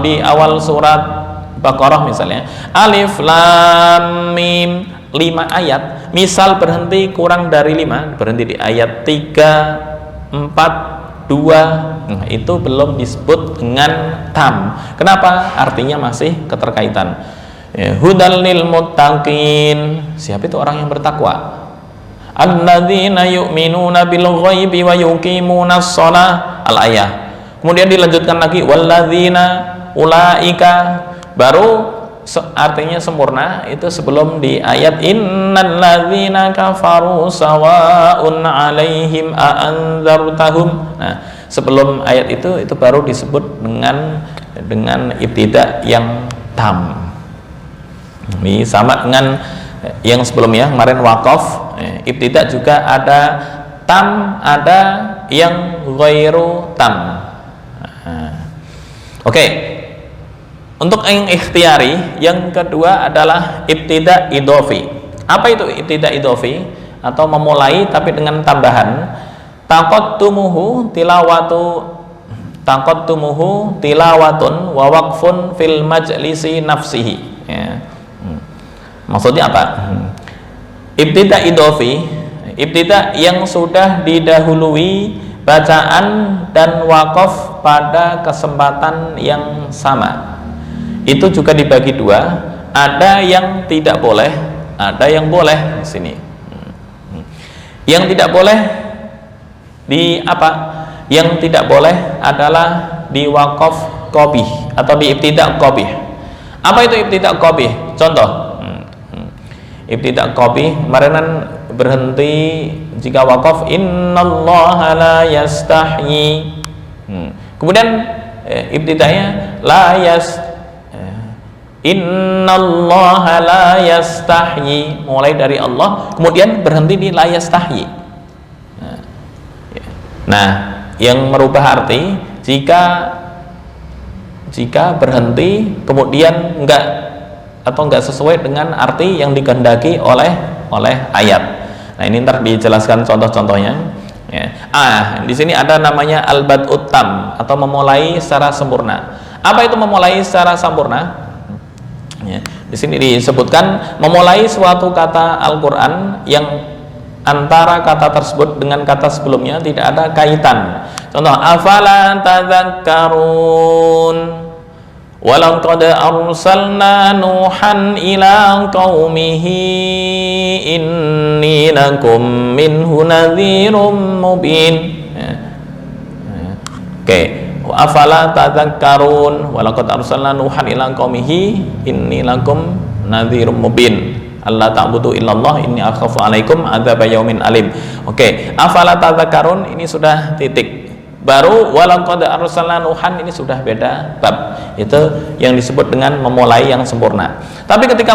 di awal surat Baqarah misalnya, alif lam mim, 5 ayat, misal berhenti kurang dari 5, berhenti di ayat 3, 4, 2, nah, itu belum disebut dengan tam. Kenapa? Artinya masih keterkaitan. Hudal lil muttaqin, siapa itu orang yang bertakwa? Alladzina yu'minuna bil ghaibi wa yuqimunas shalah. Al-ayah. Kemudian dilanjutkan lagi walladzina ulaika, baru artinya sempurna itu sebelum di ayat innal ladzina kafaru sawa'un 'alaihim a anzartahum. Nah, sebelum ayat itu baru disebut dengan ibtida yang tam. Ini sama dengan yang sebelumnya kemarin wakaf. Ibtida juga ada tam, ada yang ghairu tam. Oke. Untuk yang ikhtiyari, yang kedua adalah ibtida idhofi. Apa itu ibtida idhofi? Atau memulai tapi dengan tambahan. Taqaddumuhu tilawatun wa waqfun fil majlisi nafsihi. Ya. Maksudnya apa? Ibtida idhofi, ibtida yang sudah didahului bacaan dan wakaf pada kesempatan yang sama. Itu juga dibagi 2, ada yang tidak boleh, ada yang boleh di sini. Yang tidak boleh di apa? Yang tidak boleh adalah di wakaf qabih atau di ibtida qabih. Apa itu ibtida qabih? Contoh, ibtida qabih kemarin kan berhenti jika wakaf innallaha la yastahyi. Kemudian ibtidanya la innallaha la yastahyi, mulai dari Allah kemudian berhenti di la yastahyi. Nah, yang merubah arti jika berhenti kemudian enggak sesuai dengan arti yang dikehendaki oleh ayat. Nah, ini ntar dijelaskan contoh-contohnya. Ya. Di sini ada namanya al-bad'ut tam atau memulai secara sempurna. Apa itu memulai secara sempurna? Ya, di sini disebutkan memulai suatu kata Al-Quran yang antara kata tersebut dengan kata sebelumnya tidak ada kaitan. Contoh, afala tadzakkarun walaqad arsalna Nuhan ila qaumihi inni lakum minhu nadhirum mubin. Oke, afala tadzakkarun walaqad arsalna Nuhan ila qaumihi inni lakum nadhirum mubin alla ta'budu illallah inni akhafu alaikum adzab yaumin alim. Oke, afala tadzakkarun ini sudah titik. Baru walaqad arsalna Nuhan ini sudah beda bab. Itu yang disebut dengan memulai yang sempurna. Tapi ketika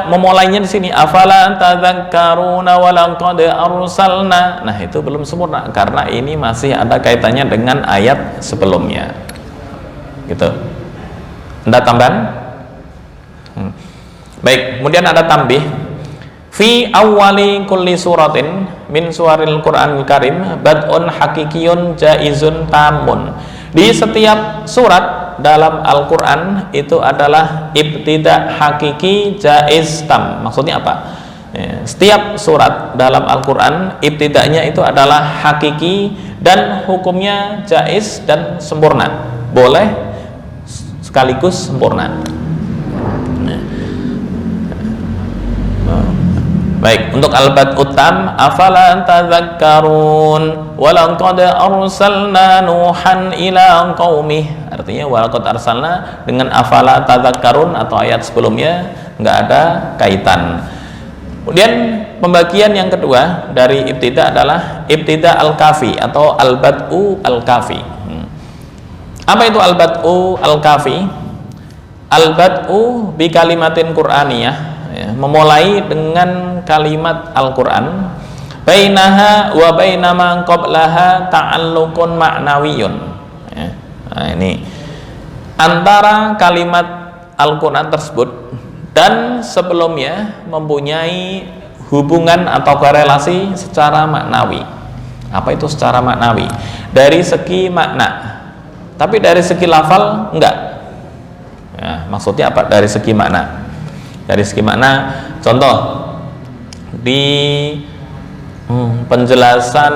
memulainya di sini afala tadzakkaruna walaqad arsalna, nah itu belum sempurna karena ini masih ada kaitannya dengan ayat sebelumnya. Gitu. Ada tambahan? Baik, kemudian ada tambih. Fi awwali kulli suratin min suwaril Qur'anil Karim bad'un hakikiyun jaizun tamun. Di setiap surat dalam Al-Qur'an itu adalah ibtida hakiki jaiz tam. Maksudnya apa? Setiap surat dalam Al-Qur'an ibtidanya itu adalah hakiki dan hukumnya jaiz dan sempurna. Boleh sekaligus sempurna. Baik, untuk al-bad utam afala tadzakkarun walaqad arsalna Nuhan ila qaumih. Artinya walaqad arsalna dengan afala tadzakkarun atau ayat sebelumnya enggak ada kaitan. Kemudian pembagian yang kedua dari ibtida adalah ibtida al-kafi atau al-bad'u al-kafi. Apa itu al-bad'u al-kafi? Al-bad'u bi kalimatin qur'aniyah, ya, memulai dengan kalimat Al-Quran bainaha wa bainama qablaha ta'alluqun ma'nawiyun, ya. Nah, ini antara kalimat Al-Quran tersebut dan sebelumnya mempunyai hubungan atau korelasi secara maknawi. Apa itu secara maknawi? Dari segi makna, tapi dari segi lafal enggak, ya, maksudnya apa? Dari segi makna. Dari segi makna, contoh di penjelasan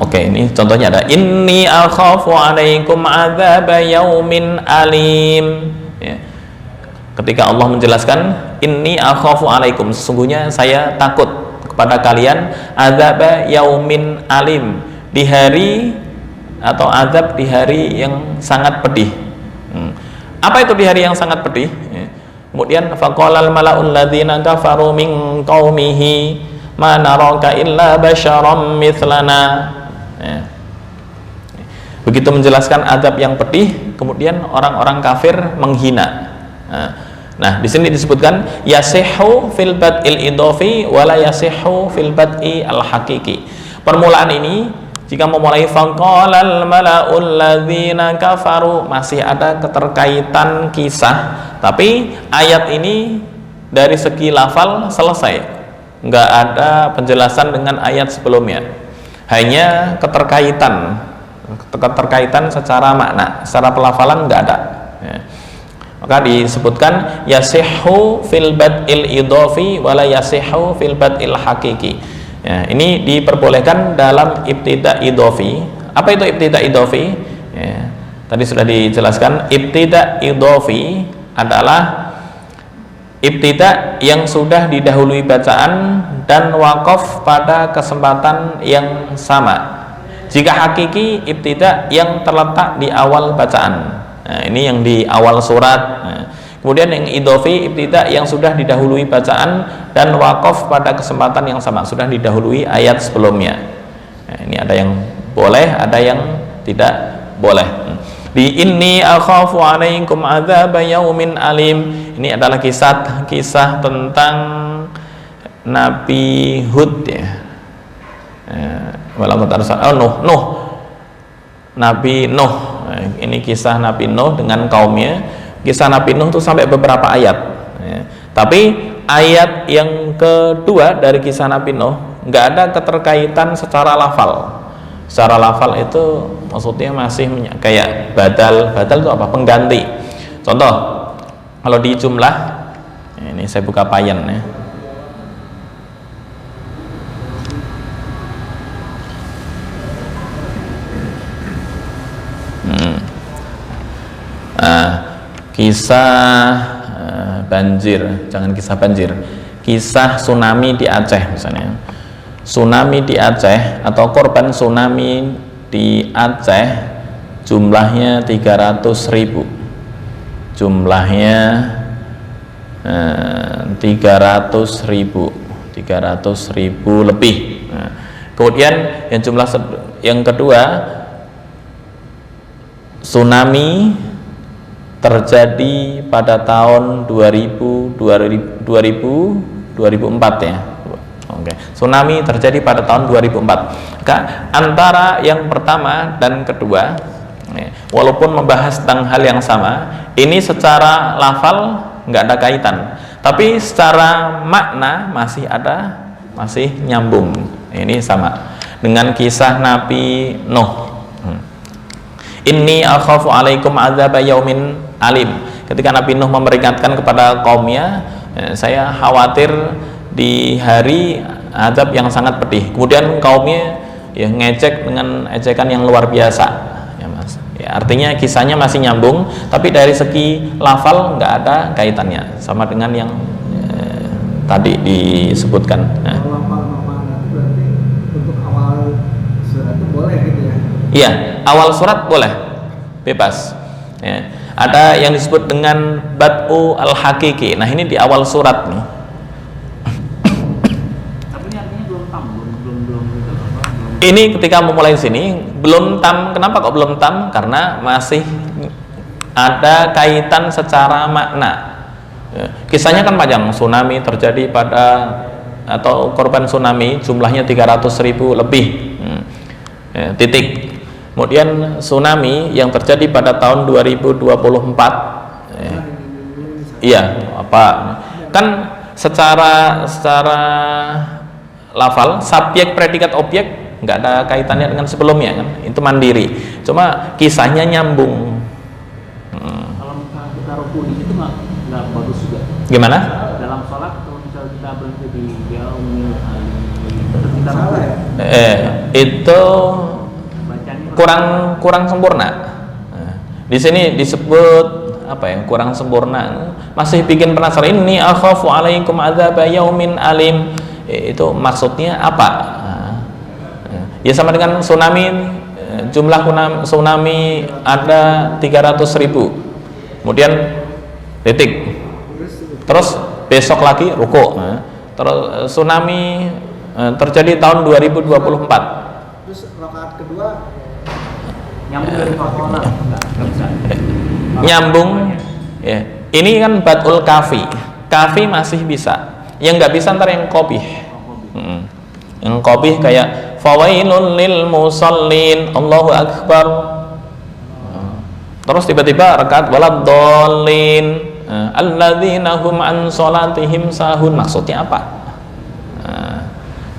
oke, ini contohnya ada inni akhafu alaikum adzab yaumin alim, ya. Ketika Allah menjelaskan inni akhafu alaikum, sesungguhnya saya takut kepada kalian adzab yaumin alim, di hari atau azab di hari yang sangat pedih. Apa itu di hari yang sangat pedih? Kemudian faqalal mala'ul ladzina kafaru min qaumihi ma naraka illa basyaram mithlana. Begitu menjelaskan azab yang pedih, kemudian orang-orang kafir menghina. Nah, di sini disebutkan yasihhu fil bad'il idafi wala yasihhu fil bad'i al haqiqi. Permulaan ini jika memulai faqalal mala'ul ladzina kafaru masih ada keterkaitan kisah, tapi ayat ini dari segi lafal selesai, nggak ada penjelasan dengan ayat sebelumnya, hanya keterkaitan secara makna, secara pelafalan nggak ada, ya. Maka disebutkan yasihhu fil bad'il idafi wala yasihhu fil bad'il haqiqi. Ya, ini diperbolehkan dalam ibtida idofi. Apa itu ibtida idofi? Ya, tadi sudah dijelaskan. Ibtida idofi adalah ibtida yang sudah didahului bacaan dan wakaf pada kesempatan yang sama. Jika hakiki, ibtida yang terletak di awal bacaan. Nah, ini yang di awal surat. Nah, kemudian yang idofi, ibtida yang sudah didahului bacaan dan wakaf pada kesempatan yang sama, sudah didahului ayat sebelumnya. Nah, ini ada yang boleh, ada yang tidak boleh. Di inni akhafu alaikum adzab yaumin alim. Ini adalah kisah tentang Nabi Hud, ya. Nuh. Nabi Nuh. Ini kisah Nabi Nuh dengan kaumnya. Kisah Nabi Nuh itu sampai beberapa ayat, ya. Tapi ayat yang kedua dari kisah Nabi Nuh nggak ada keterkaitan secara lafal. Secara lafal itu maksudnya masih kayak badal itu apa? Pengganti. Contoh, kalau di jumlah, ini saya buka payan, ya. kisah banjir, jangan kisah banjir, kisah tsunami di Aceh misalnya. Tsunami di Aceh atau korban tsunami di Aceh jumlahnya 300.000, jumlahnya 300.000 lebih. Nah, kemudian yang kedua, tsunami terjadi pada tahun 2004 ya. Oke. Tsunami terjadi pada tahun 2004. Maka antara yang pertama dan kedua, walaupun membahas tentang hal yang sama, ini secara lafal nggak ada kaitan, tapi secara makna masih nyambung. Ini sama dengan kisah Nabi Nuh. Inni akhafu alaikum adzaba yaumin alim. Ketika Nabi Nuh memperingatkan kepada kaumnya, saya khawatir di hari azab yang sangat pedih. Kemudian kaumnya ya ngecek dengan ejekan yang luar biasa, ya Mas. Ya, artinya kisahnya masih nyambung, tapi dari segi lafal nggak ada kaitannya sama dengan yang tadi disebutkan. Nah. Untuk awal surat itu boleh gitu ya? Iya, awal surat boleh, bebas. Ya. Ada yang disebut dengan bad'u al-hakiki. Nah, ini di awal surat nih. Tapi ini artinya belum tam, belum. Ini ketika memulai sini belum tam. Kenapa kok belum tam? Karena masih ada kaitan secara makna. Ya. Kisahnya kan panjang. Tsunami terjadi atau korban tsunami jumlahnya 300.000 lebih. Ya, titik. Kemudian tsunami yang terjadi pada tahun 2024, iya apa? Kan secara lafal, subjek, predikat, objek nggak ada kaitannya dengan sebelumnya kan? Itu mandiri. Cuma kisahnya nyambung. Kalau misalnya kita rukun itu nggak bagus juga. Gimana? Dalam sholat kalau misalnya kita berhenti di yaumil tetap kita rukun. Itu kurang sempurna. Nah, di sini disebut apa ya? Kurang sempurna. Masih bikin penasaran. Ini akhafu alaikum adzaba yaumin alim. Itu maksudnya apa? Nah, ya sama dengan tsunami. Jumlah tsunami ada 300.000. Kemudian titik. Terus besok lagi ruku. Nah, terus tsunami terjadi tahun 2024. Terus rakaat kedua nyambung dari fakola enggak bisa. Nyambung ya. Ini kan badul kafi. Kafi masih bisa. Yang nggak bisa ntar yang qabih. Yang qabih kayak fawailul lil musallin, Allahu akbar. Terus tiba-tiba rakaat waladdallin, alladzina hum an salatihim sahun. Maksudnya apa?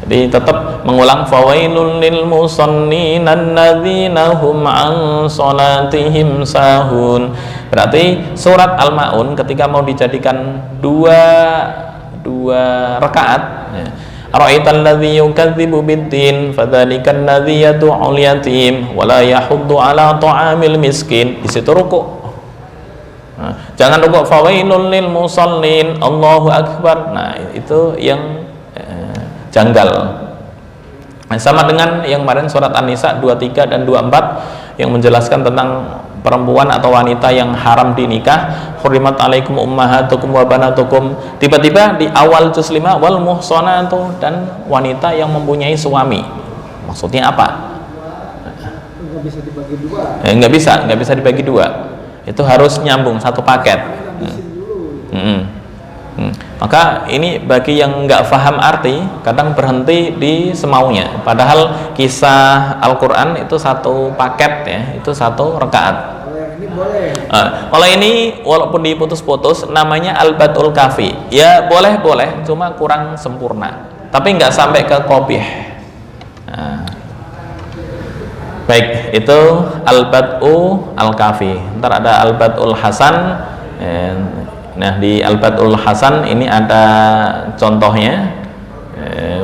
Jadi tetap mengulang fawailul lil musallin alladzina hum an salatihim sahun. Berarti surat Al-Maun ketika mau dijadikan dua rakaat, ara'aital ladzi yukadzibu biddin fadzalikan ladzi yad'ul yatim wa la yahuddu ala ta'amil miskin. Di situ ruku'. Nah, jangan ruku' fawailul lil musallin, Allahu akbar. Nah, itu yang janggal. Nah, sama dengan yang kemarin surat An-Nisa 23 dan 24 yang menjelaskan tentang perempuan atau wanita yang haram dinikah, hurrimat alaikum ummahatukum wa banatukum. Tiba-tiba di awal juz 5 wal muhsanatu, dan wanita yang mempunyai suami. Maksudnya apa? Nggak bisa dibagi dua. Nggak bisa dibagi dua. Itu harus nyambung satu paket. Maka ini bagi yang nggak paham arti, kadang berhenti di semaunya. Padahal kisah Al-Quran itu satu paket ya, itu satu rakaat. Kalau yang ini boleh. Kalau ini walaupun diputus-putus, namanya al-bad'ul kafi. Ya boleh, cuma kurang sempurna. Tapi nggak sampai ke qabih. Baik, itu al-bad'u al-kafi. Ntar ada al-bad'ul hasan. Nah, di Al-Bad'ul Hasan ini ada contohnya.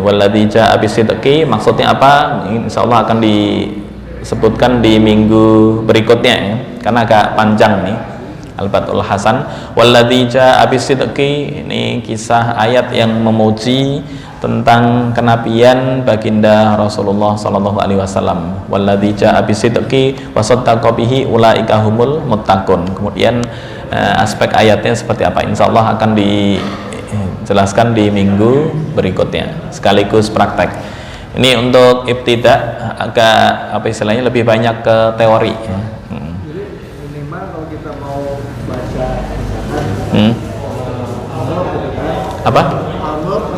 Walladzi jaa'a bisidqi, maksudnya apa? Insyaallah akan disebutkan di minggu berikutnya ya, karena agak panjang nih. Al-Batul Hasan. Walladzi jaa'a bisidqi, ini kisah ayat yang memuji tentang kenabian baginda Rasulullah sallallahu alaihi wasallam. Walladzi jaa'a bisidqi wa saddaqa bihi ulaika humul muttaqun. Kemudian aspek ayatnya seperti apa, insyaallah akan dijelaskan di minggu berikutnya sekaligus praktek. Ini untuk ibtida agak apa istilahnya lebih banyak ke teori ya. Jadi minimal kalau kita mau baca Apa?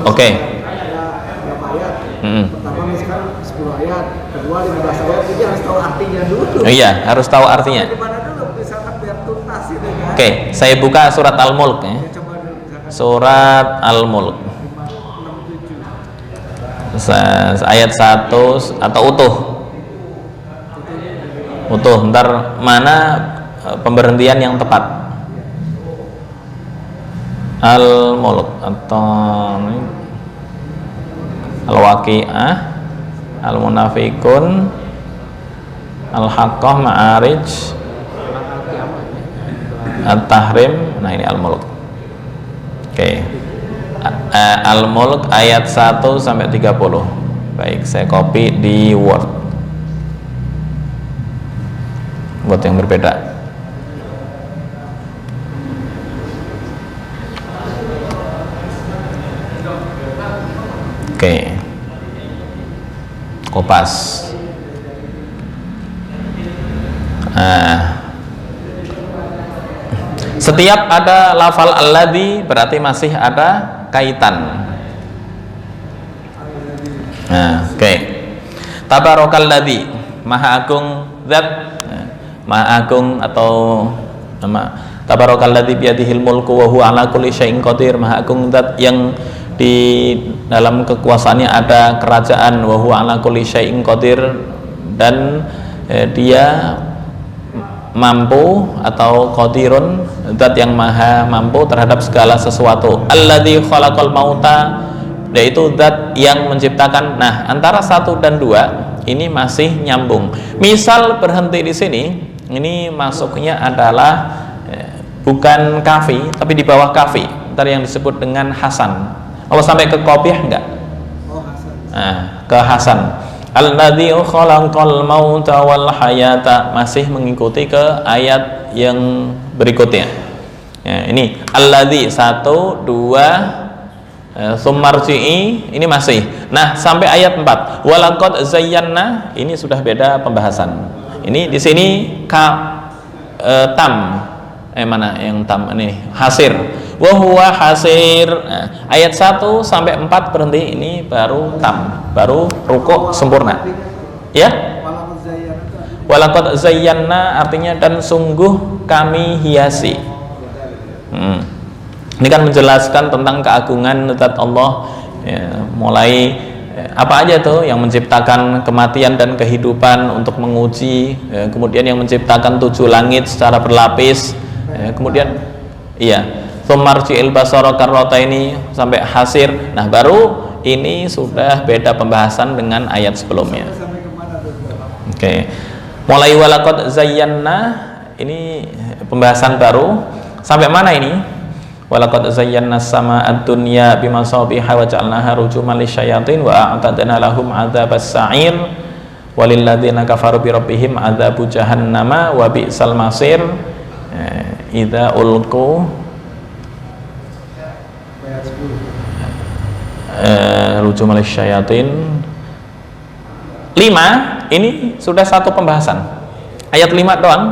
Oke. Berapa ayat? Pertama misalkan 10 ayat, kedua 15 ayat, jadi harus tahu artinya dulu. Iya, harus tahu artinya. Gimana dulu misalkan biar tuntas itu kan. Oke, saya buka surat Al-Mulk ya. Coba dulu misalkan Surat Al-Mulk 5, 6, 7. ayat 1 atau utuh. Ntar mana pemberhentian yang tepat? Al-Mulk atau Al-Waqi'ah, Al-Munafikun, Al-Haqqah, Ma'arij, At-Tahrim. Nah ini Al-Mulk. Oke. Al-Mulk ayat 1 sampai 30. Baik, saya copy di Word buat yang berbeda. Oke. Kopas. Setiap ada lafal alladzi berarti masih ada kaitan. Oke. Tabarakalladzi, Maha Agung Zat, Maha Agung atau nama Tabarakalladzi biyadihil mulku wa huwa ala kulli syai'in qadir. Maha Agung Zat yang di dalam kekuasaannya ada kerajaan, wa huwa ala kulli syai'in qadir, dan dia mampu atau qadirun, zat yang maha mampu terhadap segala sesuatu. Alladzi khalaqal mauta, yaitu zat yang menciptakan. Nah, antara 1 dan 2 ini masih nyambung. Misal berhenti di sini, ini masuknya adalah bukan kafi tapi di bawah kafi, ntar yang disebut dengan hasan. Apa sampai ke kopiah enggak? Nah, ke hasan. Alladzi khalaqal mauta wal hayata, masih mengikuti ke ayat yang berikutnya. Ya, ini alladzi 1 2 summarji'i, ini masih. Nah, sampai ayat 4. Walaqad zayyana, ini sudah beda pembahasan. Ini di sini tam. Mana yang tam ini? Hasir. Wa huwa hasir. Nah, ayat 1 sampai 4 berhenti, ini baru tam, baru rukuk sempurna. Ya? Walaqad zayyana artinya dan sungguh kami hiasi. Ini kan menjelaskan tentang keagungan zat Allah ya, mulai apa aja tuh yang menciptakan kematian dan kehidupan untuk menguji ya, kemudian yang menciptakan 7 langit secara berlapis ya, kemudian iya Tsummarji'il basara karrataini sampai hasir. Nah, baru ini sudah beda pembahasan dengan ayat sebelumnya. Oke. Mulai walaqad zayyana, ini pembahasan baru. Sampai mana ini? Walaqad zayyana as-samaa'a ad-dunya bimasabiha wa ja'alnaha rujuman lisyayatin wa a'tadna lahum 'adzabas sa'ir walil ladzina kafaru bi rabbihim 'adzabu jahannama wa bi'sal masir. Idza ulqu rujuman lisyayatin. 5 ini sudah satu pembahasan. Ayat 5 doang.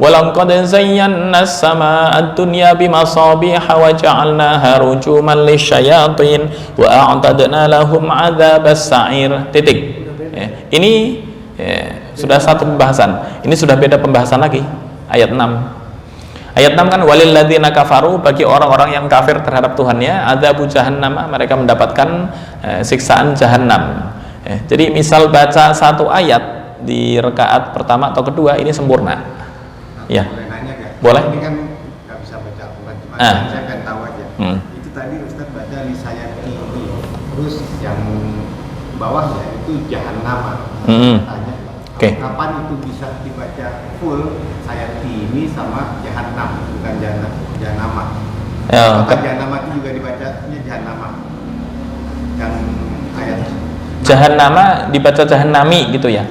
Walaqad zayyana as-samaa'a ad-dunya bimasabiha wa ja'alnaha rujuman lisyayatin wa a'tadna lahum 'adzabas sa'ir. Titik. Ini sudah satu pembahasan. Ini sudah beda pembahasan lagi. Ayat 6. Ayat 6 kan walil ladzina kafaru, bagi orang-orang yang kafir terhadap Tuhannya, adzabu jahannam, mereka mendapatkan siksaan jahannam. Jadi misal baca satu ayat di rakaat pertama atau kedua ini sempurna. Ya. Boleh nanya gak? Boleh. Ini kan nggak bisa baca Al-Quran, cuma saya kan tahu aja. Itu tadi Ustaz baca lisayati ini, terus yang bawahnya itu jahannama. Tanya Oke. Kapan itu bisa dibaca full ayat ini sama Jahannam, bukan Jahannama. Ya, Maka Jahannama itu juga dibacanya Jahannama. Yang ayat Jahannama dibaca Jahannami gitu ya?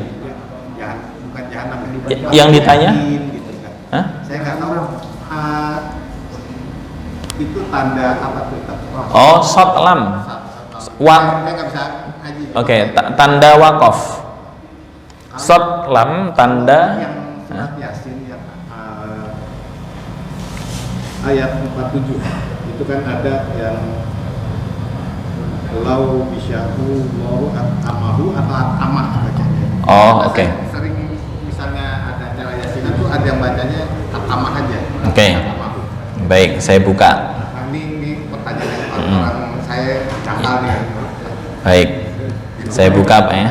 bukan Jahannam Yang ditanya? Gitu, kan. Hah? Saya nggak tahu itu tanda apa tuh? Oh, shot lam. Saya nggak bisa ngaji. Oke, tanda wakaf. Shot lam tanda. Yang surat Yasin yang ayat 47 itu kan ada yang lau bisyahu mau amahu atau amah bacanya. Oh, oke. Sering misalnya ada acara Yasinan tuh ada yang bacanya amah aja. Oke. Amahu. Baik, saya buka. Nah, ini pertanyaan yang orang saya cakal nih. Baik, saya buka Pak ya.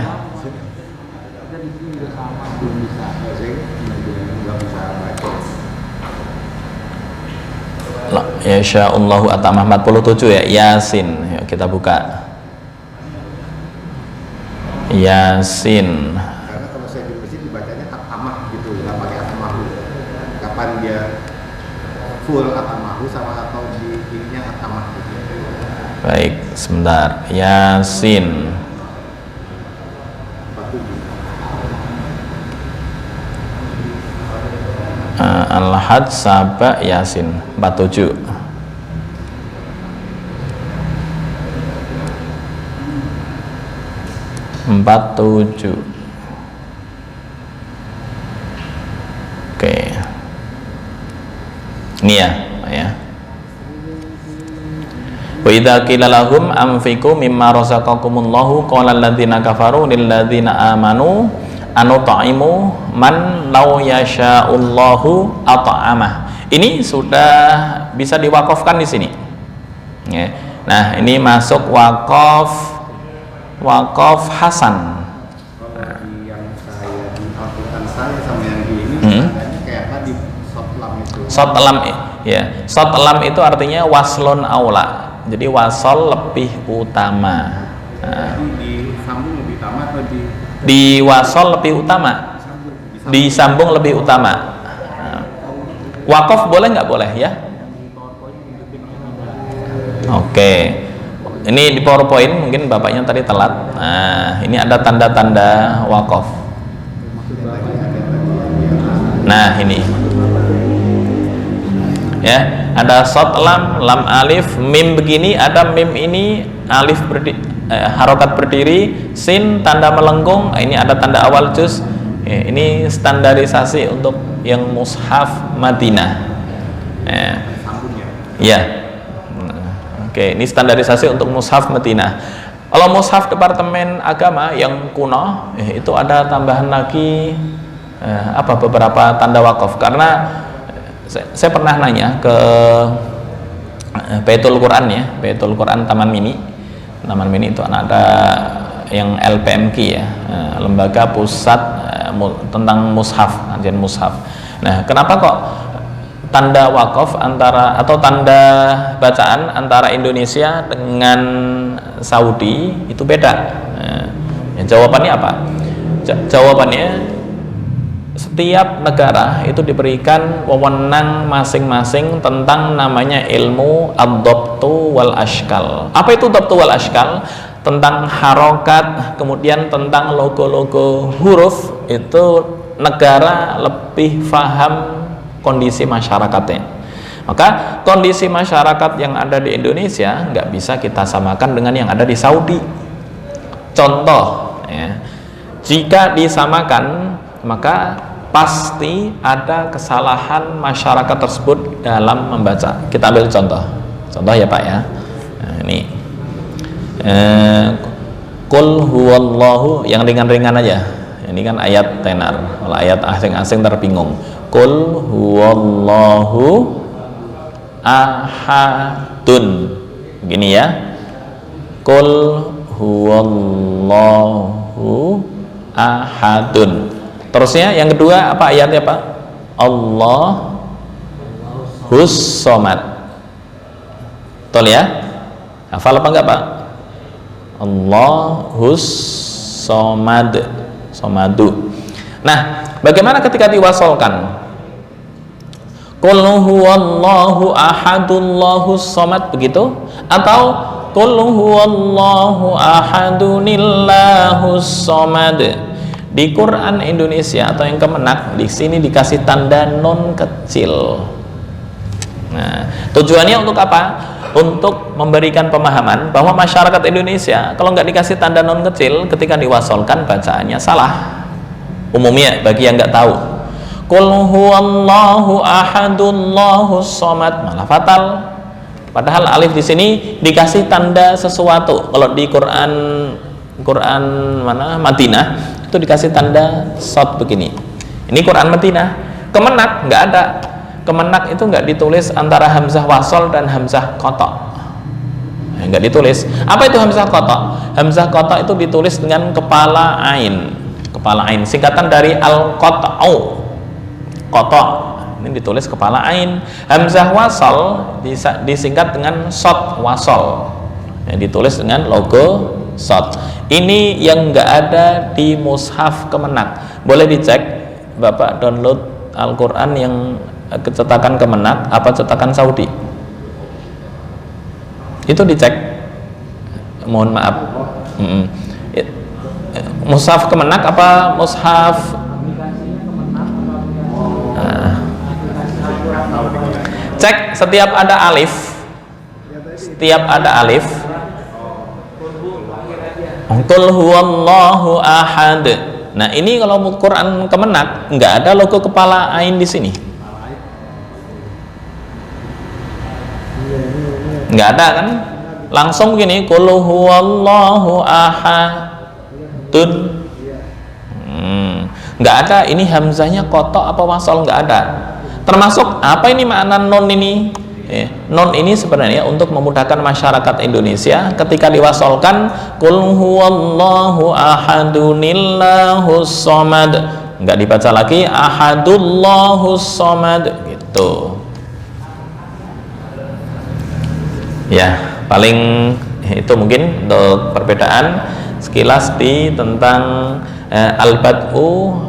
Ya sya'allahu atamah 47 ya, Yasin. Yuk kita buka Yasin. Karena kalau saya di masjid dibacanya atamah gitu, nggak pakai atamahu. Kapan dia full atamahu sama atau di ininya atamah gitu. Baik, sebentar. Yasin 47. Al-Had Saba Yasin 47. Oke. Ini ya, Pak ya. Wa idza qila lahum anfiqu mimma razaqakumullahu qala alladziina kafaru lil ladziina amanu anut'imu man law yasha'ullahu at'amah. Ini sudah bisa diwakafkan di sini. Ya. Nah, ini masuk wakaf Hasan. Kalau di yang saya di Al-Quran saya sama yang di ini kayak apa di Sotlam itu. Sotlam ya. Sotlam itu artinya waslun aula. Jadi wasol lebih utama. Nah. Disambung lebih utama atau Di wasol lebih utama. Disambung lebih utama. Nah. Wakaf boleh nggak boleh ya? Oke. Ini di PowerPoint mungkin bapaknya tadi telat. Nah, ini ada tanda-tanda wakaf. Nah, ini. Ya, ada shot lam alif, mim begini, ada mim ini alif harokat berdiri, sin tanda melengkung, ini ada tanda awal juz. Ya, ini standarisasi untuk yang mushaf Madinah. Ya. Oke, ini standarisasi untuk mushaf Madinah. Kalau mushaf Departemen Agama yang kuno, itu ada tambahan lagi beberapa tanda wakaf. Karena saya pernah nanya ke Baitul Quran ya, Baitul Quran Taman Mini. Taman Mini itu ada yang LPMQ ya, lembaga pusat tentang mushaf, kajian mushaf. Nah, kenapa kok tanda wakaf atau tanda bacaan antara Indonesia dengan Saudi itu beda? Ya, jawabannya apa? Jawabannya setiap negara itu diberikan wewenang masing-masing tentang namanya ilmu ad-dhabtu wal ashkal. Apa itu dhabtu wal ashkal? Tentang harokat, kemudian tentang logo-logo huruf, itu negara lebih paham kondisi masyarakatnya. Maka kondisi masyarakat yang ada di Indonesia nggak bisa kita samakan dengan yang ada di Saudi. Contoh ya, jika disamakan maka pasti ada kesalahan masyarakat tersebut dalam membaca. Kita ambil contoh ya Pak ya. Nah, ini Qul huwallahu, yang ringan-ringan aja. Ini kan ayat tenar. Kalau ayat asing-asing terbingung. Qul huwallahu ahadun. Begini ya. Qul huwallahu ahadun. Terusnya yang kedua apa ayatnya Pak? Allahus somad. Betul ya? Hafal apa enggak Pak? Allahus somad. Somadu. Nah, bagaimana ketika diwasolkan? Qul huwallahu ahadullahu somad, begitu? Atau Qul huwallahu ahadunillahus somad? Di Quran Indonesia atau yang Kemenak di sini dikasih tanda non kecil. Nah, tujuannya untuk apa? Untuk memberikan pemahaman bahwa masyarakat Indonesia kalau nggak dikasih tanda non kecil ketika diwasolkan bacaannya salah. Umumnya bagi yang nggak tahu, Qul huwallahu ahadullahu somad malah fatal. Padahal alif di sini dikasih tanda sesuatu. Kalau di Quran mana Madinah itu dikasih tanda shad begini. Ini Quran Madinah. Kemenak nggak ada. Kemenak itu nggak ditulis antara hamzah wasol dan hamzah qata. Nggak ditulis. Apa itu hamzah qata? Hamzah qata itu ditulis dengan kepala ain. Kepala ain, singkatan dari al-qata'u. Qata, ini ditulis kepala ain. Hamzah wasol disingkat dengan shad wasol, ditulis dengan logo shad. Ini yang nggak ada di mushaf Kemenak. Boleh dicek, Bapak download Al-Quran yang cetakan Kemenak apa cetakan Saudi, itu dicek. Mohon maaf, mushaf Kemenak apa mushaf cek setiap ada alif Qul huwallahu ahad. Nah, ini kalau Quran Kemenak nggak ada logo kepala ain di sini, nggak ada kan, langsung begini Qul huwallahu ahadun. Nggak ada, ini hamzahnya kotok apa wasol, nggak ada. Termasuk apa ini makna non ini? Non ini sebenarnya untuk memudahkan masyarakat Indonesia ketika diwasolkan Qul huwallahu ahadunillahus somad, nggak dibaca lagi ahadullahus somad gitu ya. Paling itu mungkin untuk perbedaan sekilas di tentang al-bad'u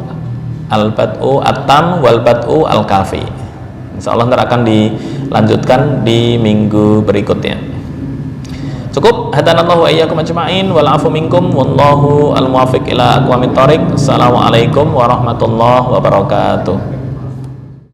at-tam wal bad'u al-kafi. Insyaallah nanti akan dilanjutkan di minggu berikutnya. Cukup, hadanallahu wa iyyakum ajma'in wal afu minkum wallahu al-muwaffiq ila aqwamit thoriq. Assalamualaikum warahmatullahi wabarakatuh.